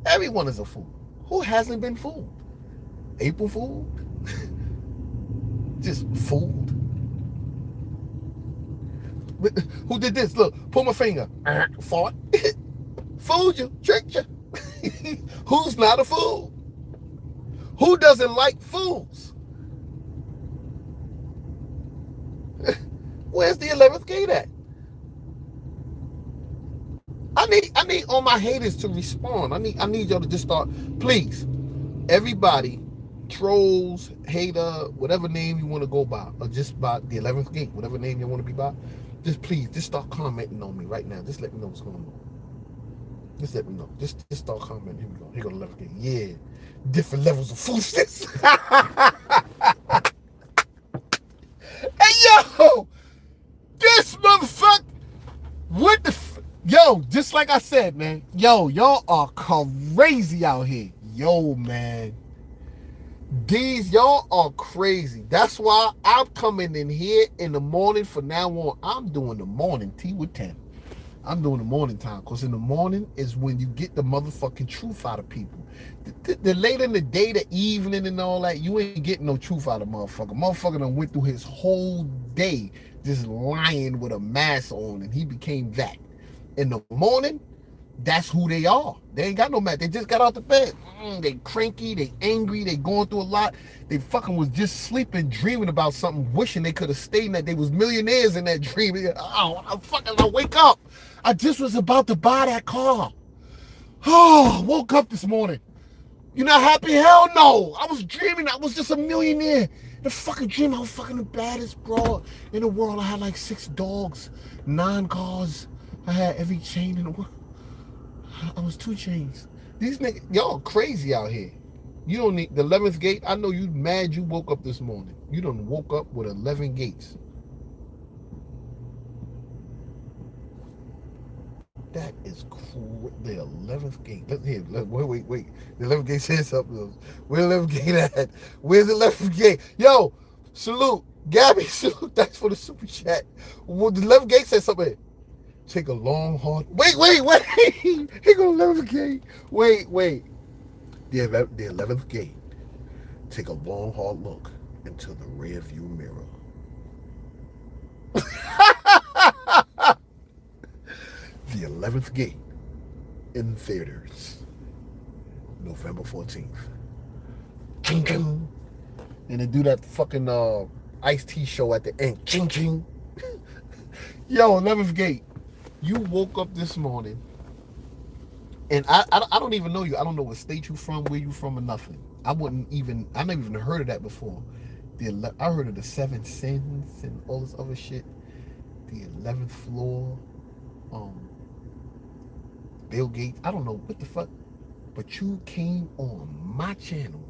Everyone is a fool. Who hasn't been fooled? April fooled? Just fooled. Who did this? Look, pull my finger. Fought. Fooled you. Tricked you. Who's not a fool? Who doesn't like fools? Where's the 11th gate at? I need all my haters to respond. I need y'all to just start. Please, everybody, trolls, hater, whatever name you want to go by, or just by the 11th gate, whatever name you want to be by, just start commenting on me right now. Just let me know what's going on. Just let me know. Just start commenting. Here we go. Here go the 11th gate. Yeah. Different levels of foolishness. Hey, yo! This motherfucker! What the Yo, just like I said, man. Yo, y'all are crazy out here. Yo, man. Y'all are crazy. That's why I'm coming in here in the morning from now on. I'm doing the morning tea with 10. I'm doing the morning time, because in the morning is when you get the motherfucking truth out of people. The later in the day, the evening and all that, you ain't getting no truth out of motherfucker. Motherfucker done went through his whole day this lion with a mask on, and he became that. In the morning, that's who they are. They ain't got no mask. They just got out the bed. They cranky, they angry, they going through a lot. They fucking was just sleeping, dreaming about something, wishing they could have stayed in that. They was millionaires in that dream. Oh, I wake up. I just was about to buy that car. Oh, woke up this morning. You not happy? Hell no. I was dreaming. I was just a millionaire. The fucking dream. I was fucking the baddest broad in the world. I had like 6 dogs, 9 cars. I had every chain in the world. I was 2 chains. These niggas, y'all crazy out here. You don't need the 11th gate. I know you mad you woke up this morning. You done woke up with 11 gates. That is cool. The 11th gate. Wait. The 11th gate says something. Where's the 11th gate at? Where's the 11th gate? Yo, salute. Gabby, salute. Thanks for the super chat. Well, the 11th gate says something. Take a long, hard... Wait. He go 11th gate. Wait. The 11th gate. Take a long, hard look into the rear view mirror. The 11th gate in theaters. November 14th. Ching ching. And they do that fucking Ice-T show at the end. Ching ching. Yo, 11th gate. You woke up this morning, and I don't even know you. I don't know what state you from, where you from, or nothing. I never even heard of that before. I heard of the 7 sins and all this other shit. The 11th floor, Bill Gates. I don't know what the fuck, but you came on my channel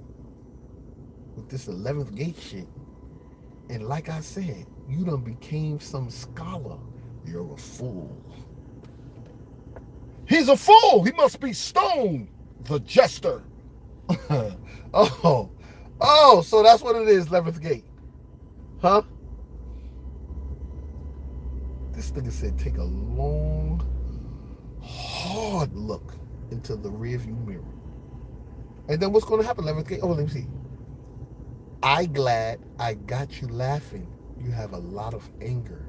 with this 11th gate shit, and like I said, you done became some scholar. You're a fool. He's a fool. He must be stoned. The jester. Oh, so that's what it is, 11th gate. Huh? This nigga said take a long, hard look into the rearview mirror. And then what's going to happen, 11th gate? Oh, let me see. I glad I got you laughing. You have a lot of anger.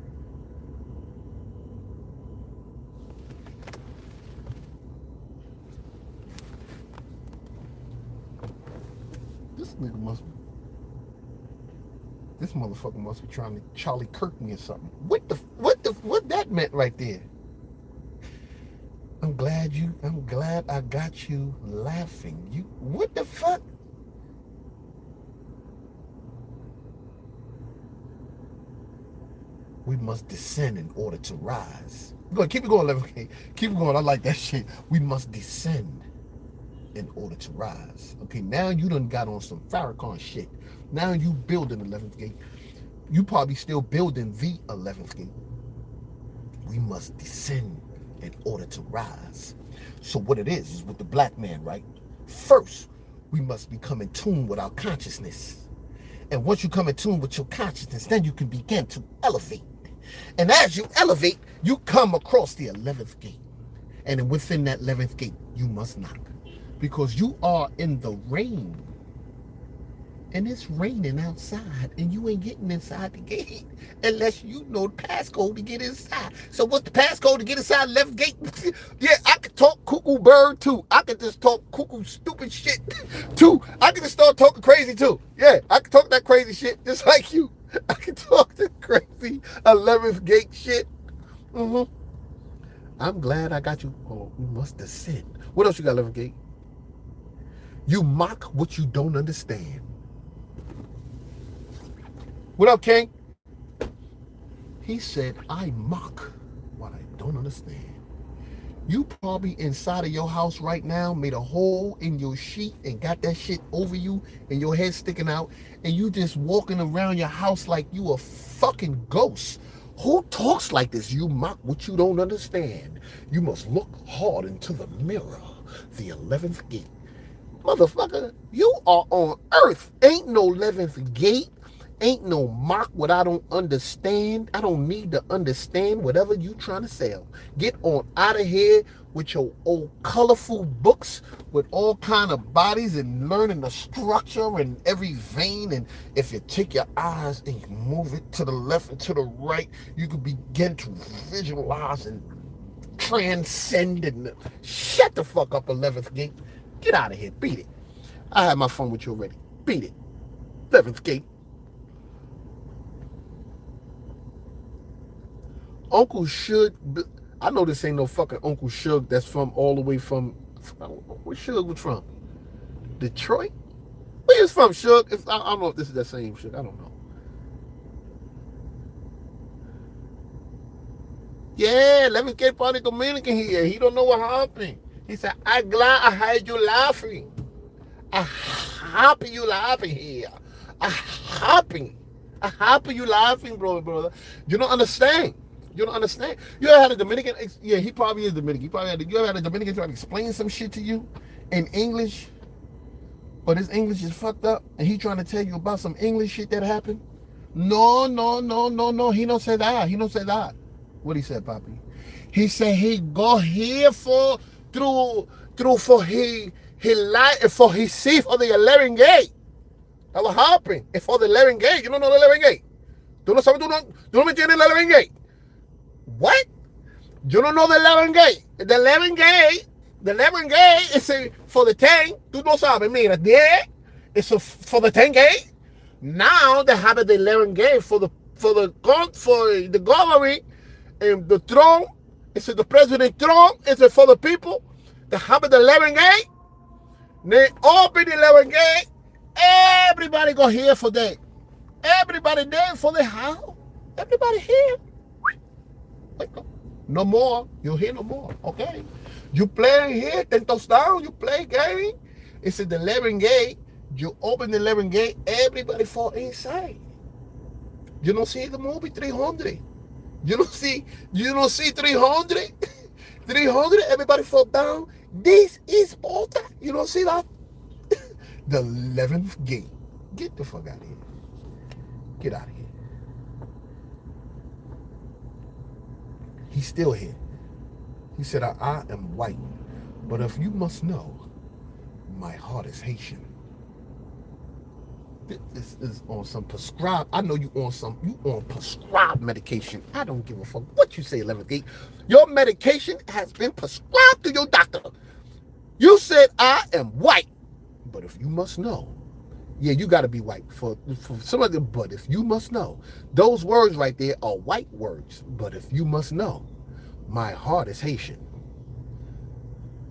This motherfucker must be trying to Charlie Kirk me or something. What that meant right there? I'm glad I got you laughing. What the fuck? We must descend in order to rise. Go, keep it going, 11K. Keep it going. I like that shit. We must descend in order to rise. Okay, now you done got on some Farrakhan shit. Now you building 11th gate. You probably still building the 11th gate. We must descend in order to rise. So what it is with the black man, right? First, we must become in tune with our consciousness. And once you come in tune with your consciousness, then you can begin to elevate. And as you elevate, you come across the 11th gate. And then within that 11th gate, you must knock. Because you are in the rain. And it's raining outside. And you ain't getting inside the gate. Unless you know the passcode to get inside. So what's the passcode to get inside the 11th gate? Yeah, I could talk cuckoo bird too. I could just talk cuckoo stupid shit too. I could just start talking crazy too. Yeah, I could talk that crazy shit just like you. I could talk the crazy 11th gate shit. I'm glad I got you. Oh, we must descend. What else you got, 11th gate? You mock what you don't understand. What up, King? He said, I mock what I don't understand. You probably inside of your house right now made a hole in your sheet and got that shit over you and your head sticking out and you just walking around your house like you a fucking ghost. Who talks like this? You mock what you don't understand. You must look hard into the mirror. The 11th gate. Motherfucker, you are on earth. Ain't no 11th gate. Ain't no mock what I don't understand. I don't need to understand whatever you trying to sell. Get on out of here with your old colorful books with all kind of bodies and learning the structure and every vein. And if you take your eyes and you move it to the left and to the right, you can begin to visualize and transcend and shut the fuck up, 11th Gate. Get out of here. Beat it. I had my fun with you already. Beat it. 11th Gate. Uncle Suge, I know this ain't no fucking Uncle Suge that's from all the way from, where Suge was from? Detroit? Where is from, Suge? I don't know if this is that same Suge. I don't know. Yeah, let me get Party Dominican here. He don't know what happened. He said, I'm glad I heard you laughing. I'm happy you laughing here. I'm happy. I'm happy you laughing, brother. You don't understand. You don't understand. You ever had a Dominican? Yeah, he probably is Dominican. You ever had a Dominican try to explain some shit to you in English, but his English is fucked up, and he trying to tell you about some English shit that happened? No. He don't say that. He don't say that. What he said, Poppy? He said he go here through for he light for his seat for the 11 gate. That was happening. It's for the 11 gate. You don't know the 11 gate. Tú no sabes, tú no me tienes el 11 gate. What? You don't know the 11 gate. The 11 gate is for the 10. Tú no sabes, mira, 10 is for the 10 gate. Now they have the 11 gate for the government and the throne. It's the president throne. It's for the people. They have the 11 gate. They open the 11 gate. Everybody go here for that. Everybody there for the house. Everybody here. No more. You hear no more. Okay. You play here, 10 touchdowns. You play game. It's the 11 gate. You open the 11 gate. Everybody fall inside. You don't see the movie 300. You don't see 300. 300. Everybody fall down. This is Sparta. You don't see that? The 11th gate. Get the fuck out of here. Get out of here. He's still here. He said, I am white, but if you must know, my heart is Haitian. This is on some prescribed. I know you on prescribed medication. I don't give a fuck what you say, 11th Gate. Your medication has been prescribed to your doctor. You said I am white, but if you must know, yeah, you got to be white for some of them. But if you must know, those words right there are white words. But if you must know, my heart is Haitian.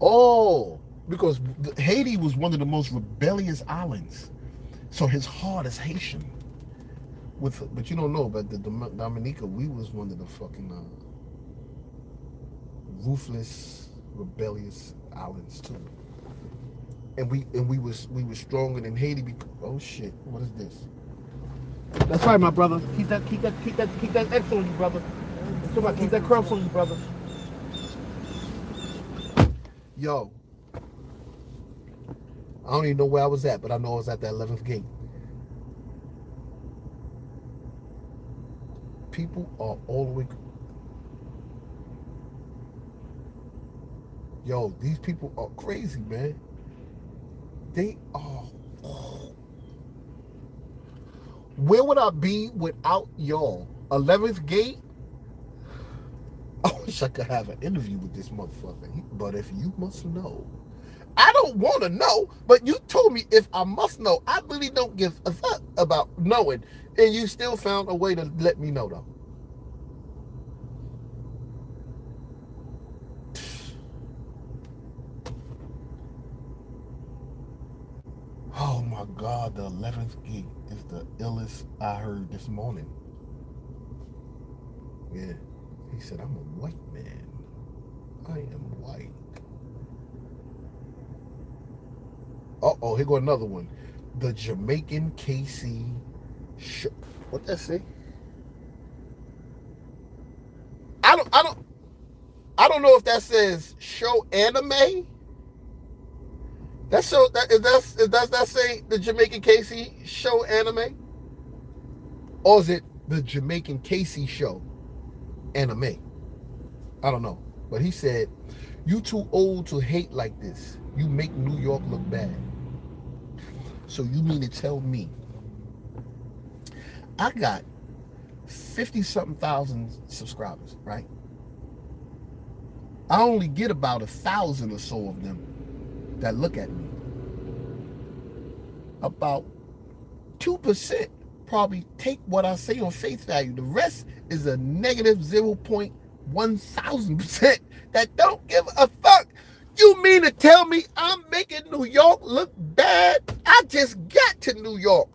Oh, because Haiti was one of the most rebellious islands. So his heart is Haitian. But you don't know, but the Dominica, we was one of the fucking ruthless, rebellious islands too. And we was stronger than Haiti because, oh shit, what is this? That's right, my brother. Keep that X on you, brother. Somebody keep that cross on you, brother. Yo. I don't even know where I was at, but I know I was at that 11th gate. People are all the way. Yo, these people are crazy, man. They are. Where would I be without y'all? 11th gate? I wish I could have an interview with this motherfucker. But if you must know. I don't want to know, but you told me if I must know. I really don't give a fuck about knowing. And you still found a way to let me know, though. Oh my God, the 11th gate is the illest I heard this morning. Yeah. He said, I'm a white man. I am white. Uh-oh, here go another one. The Jamaican KC show. What that say? I don't know if that says show anime. That show does that say the Jamaican KC show anime? Or is it the Jamaican Casey show anime? I don't know. But he said, you too old to hate like this. You make New York look bad. So you mean to tell me I got 50-something thousand subscribers, right? I only get about 1,000 or so of them that look at me. About 2% probably take what I say on face value. The rest is a negative 0.1000% that don't give a fuck. You mean to tell me I'm making New York look bad? I just got to New York.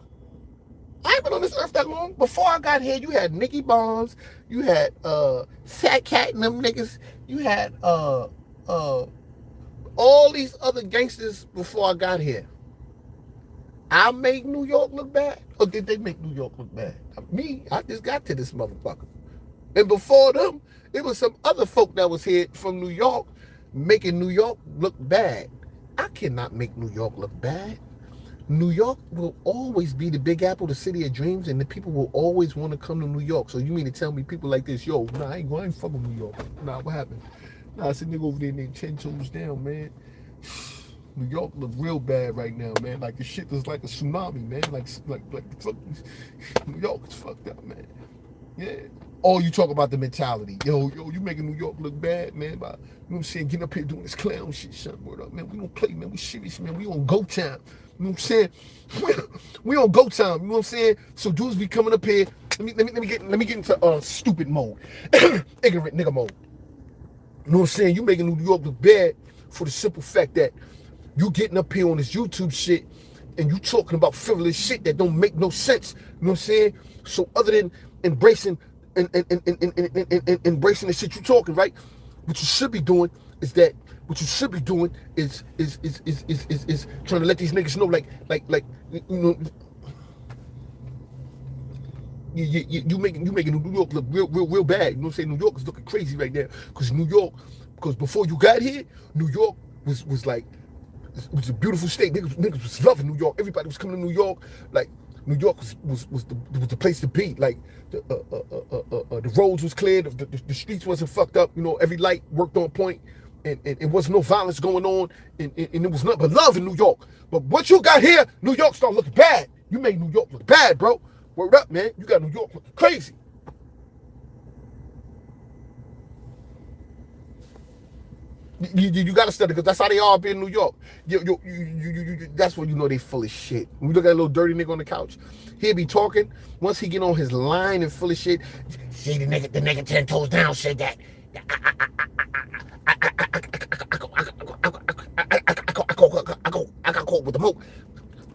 I ain't been on this earth that long. Before I got here, you had Nicky Barnes, you had Fat Cat and them niggas, you had all these other gangsters before I got here. I made New York look bad? Or did they make New York look bad? Me, I just got to this motherfucker. And before them, it was some other folk that was here from New York making New York look bad. I cannot make New York look bad. New York will always be the Big Apple, the city of dreams, and the people will always want to come to New York. So you mean to tell me people like this, yo, nah, I ain't fucking New York. Nah, what happened? Nah, it's a nigga over there named 10 toes down, man. New York look real bad right now, man. Like the shit is like a tsunami, man. Like New York is fucked up, man. Yeah. Oh, you talk about the mentality. Yo, you making New York look bad, man. By, you know what I'm saying? Getting up here doing this clown shit, son. Word up, man. We don't play, man. We serious, man. We on go time. You know what I'm saying? We on go time. You know what I'm saying? So dudes be coming up here. Let me get into stupid mode, ignorant nigga mode. You know what I'm saying? You making New York look bad for the simple fact that you getting up here on this YouTube shit and you talking about frivolous shit that don't make no sense. You know what I'm saying? So other than embracing embracing the shit you talking, right? What you should be doing is trying to let these niggas know, like you know, you making New York look real bad. You know what I'm saying? New York is looking crazy right now because before you got here, New York was like, it was a beautiful state. Niggas was loving New York. Everybody was coming to New York. Like New York was the place to be. Like the roads was clear. The streets wasn't fucked up. You know, every light worked on point, and it wasn't no violence going on. And it was nothing but love in New York. But once you got here, New York started looking bad. You made New York look bad, bro. Word up, man. You got New York looking crazy. You got to study because that's how they all be in New York. That's when you know they full of shit. When you look at a little dirty nigga on the couch, he'll be talking. Once he get on his line and full of shit, see the nigga 10 toes down said that. I got caught with the moat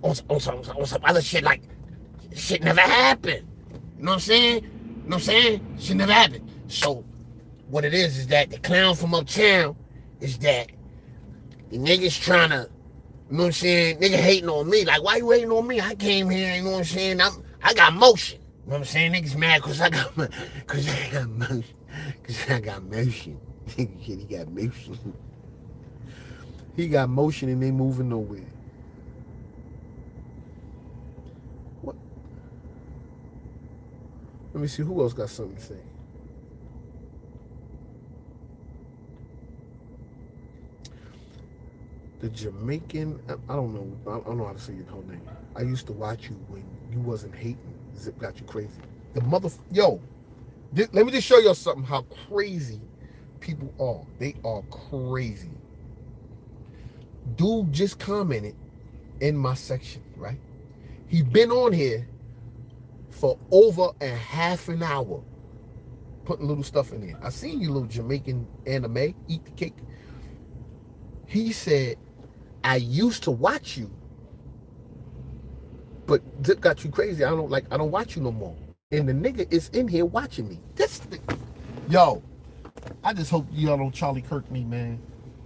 on some other shit like shit never happened. You know what I'm saying? You know what I'm saying? Shit never happened. So what it is that the clown from uptown is that the niggas trying to, you know what I'm saying, nigga hating on me. Like, why you hating on me? I came here, you know what I'm saying, I got motion. You know what I'm saying? Niggas mad because I got motion. Because I got motion. He got motion. He got motion and they moving nowhere. What? Let me see who else got something to say. The Jamaican, I don't know how to say your whole name. I used to watch you when you wasn't hating. Zip got you crazy. Yo, let me just show y'all something how crazy people are. They are crazy. Dude just commented in my section, right? He been on here for over a half an hour putting little stuff in there. I seen you little Jamaican anime, eat the cake. He said, I used to watch you, but Zip got you crazy. I don't watch you no more. And the nigga is in here watching me. Yo, I just hope y'all don't Charlie Kirk me, man.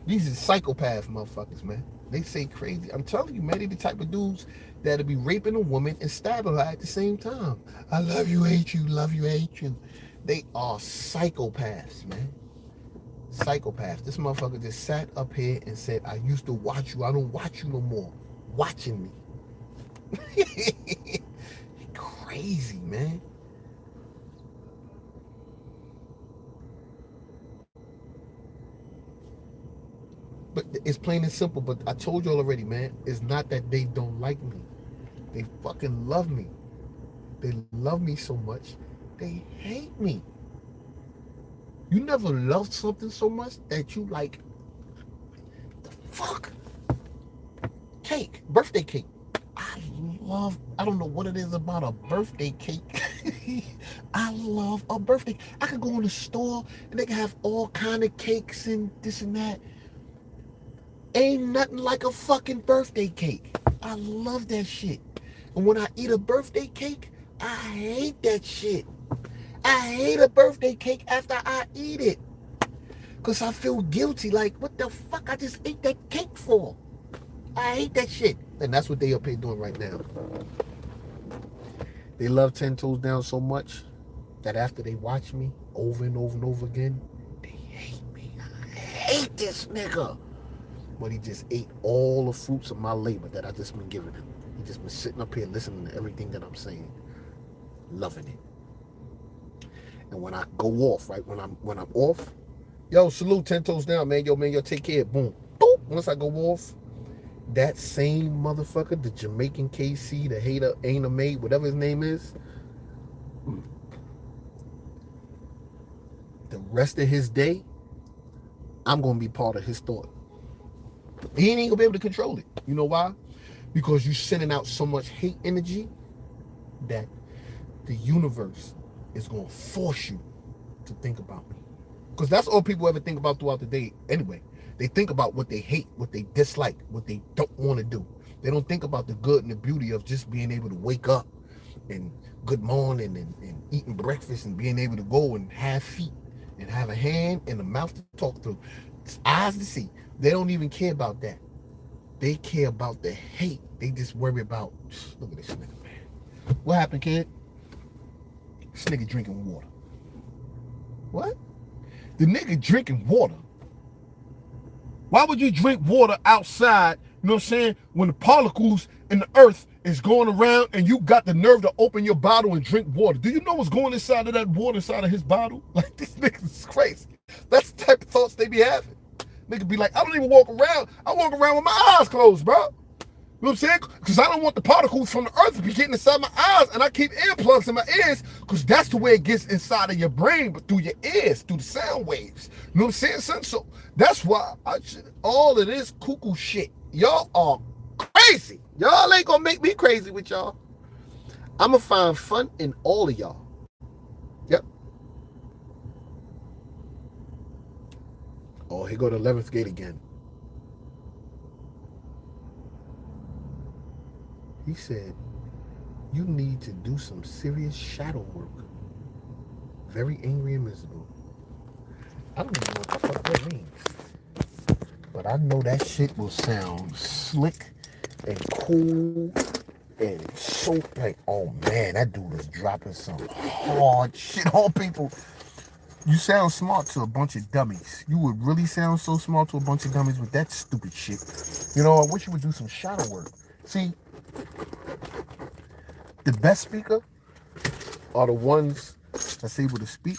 These are psychopath motherfuckers, man. They say crazy. I'm telling you, man, they the type of dudes that'll be raping a woman and stabbing her at the same time. I love you, hate you, love you, hate you. They are psychopaths, man. Psychopath. This motherfucker just sat up here and said, I used to watch you. I don't watch you no more. Watching me. Crazy, man. It's plain and simple, but I told you already, man. It's not that they don't like me. They fucking love me. They love me so much, they hate me. You never loved something so much that you like, the fuck? Cake, birthday cake. I don't know what it is about a birthday cake. I love a birthday. I could go in the store and they can have all kind of cakes and this and that. Ain't nothing like a fucking birthday cake. I love that shit. And when I eat a birthday cake, I hate that shit. I hate a birthday cake after I eat it. Because I feel guilty. Like, what the fuck I just ate that cake for? I hate that shit. And that's what they up here doing right now. They love 10 Toes Down so much that after they watch me over and over and over again, they hate me. I hate this nigga. But he just ate all the fruits of my labor that I just been giving him. He just been sitting up here listening to everything that I'm saying. Loving it. And when I go off, right, when I'm off, yo, salute 10 Toes Down, man. Yo, take care. Boom. Boop. Once I go off, that same motherfucker, the Jamaican KC, the hater, Aina May, whatever his name is, the rest of his day, I'm going to be part of his thought. He ain't going to be able to control it. You know why? Because you're sending out so much hate energy that the universe is going to force you to think about me. Because that's all people ever think about throughout the day anyway. They think about what they hate, what they dislike, what they don't want to do. They don't think about the good and the beauty of just being able to wake up and good morning and eating breakfast and being able to go and have feet and have a hand and a mouth to talk through. It's eyes to see. They don't even care about that. They care about the hate. They just worry about, look at this nigga, man. What happened, kid? This nigga drinking water. What? The nigga drinking water. Why would you drink water outside, you know what I'm saying, when the particles in the earth is going around and you got the nerve to open your bottle and drink water? Do you know what's going inside of that water, inside of his bottle? Like, this nigga's crazy. That's the type of thoughts they be having. Nigga be like, I don't even walk around. I walk around with my eyes closed, bro. You know what I'm saying? Because I don't want the particles from the earth to be getting inside my eyes, and I keep earplugs in my ears because that's the way it gets inside of your brain, but through your ears, through the sound waves. You know what I'm saying, son? So that's why all of this cuckoo shit, y'all are crazy. Y'all ain't gonna make me crazy with y'all. I'm gonna find fun in all of y'all. Yep. Oh, here go the 11th gate again. He said, you need to do some serious shadow work. Very angry and miserable. I don't even know what the fuck that means. But I know that shit will sound slick and cool and so like, oh man, that dude is dropping some hard shit on people. You sound smart to a bunch of dummies. You would really sound so smart to a bunch of dummies with that stupid shit. You know, I wish you would do some shadow work. See, the best speaker are the ones that's able to speak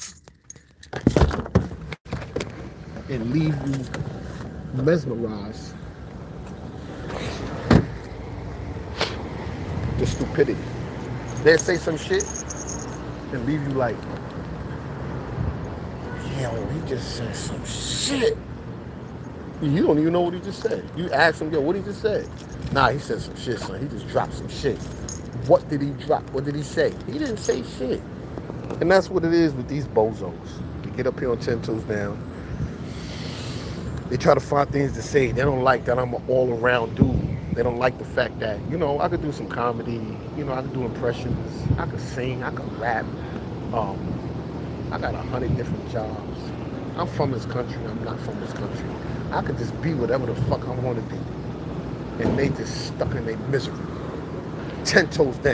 and leave you mesmerized. The stupidity. They'll say some shit and leave you like, yo, he just said some shit. You don't even know what he just said. You ask him, yo, what he just said? Nah, he said some shit, son. He just dropped some shit. What did he drop? What did he say? He didn't say shit. And that's what it is with these bozos. They get up here on 10 Toes Down. They try to find things to say. They don't like that I'm an all-around dude. They don't like the fact that, you know, I could do some comedy. You know, I could do impressions. I could sing. I could rap. I got 100 different jobs. I'm from this country. I'm not from this country. I could just be whatever the fuck I want to be. And they just stuck in their misery. 10 Toes Down.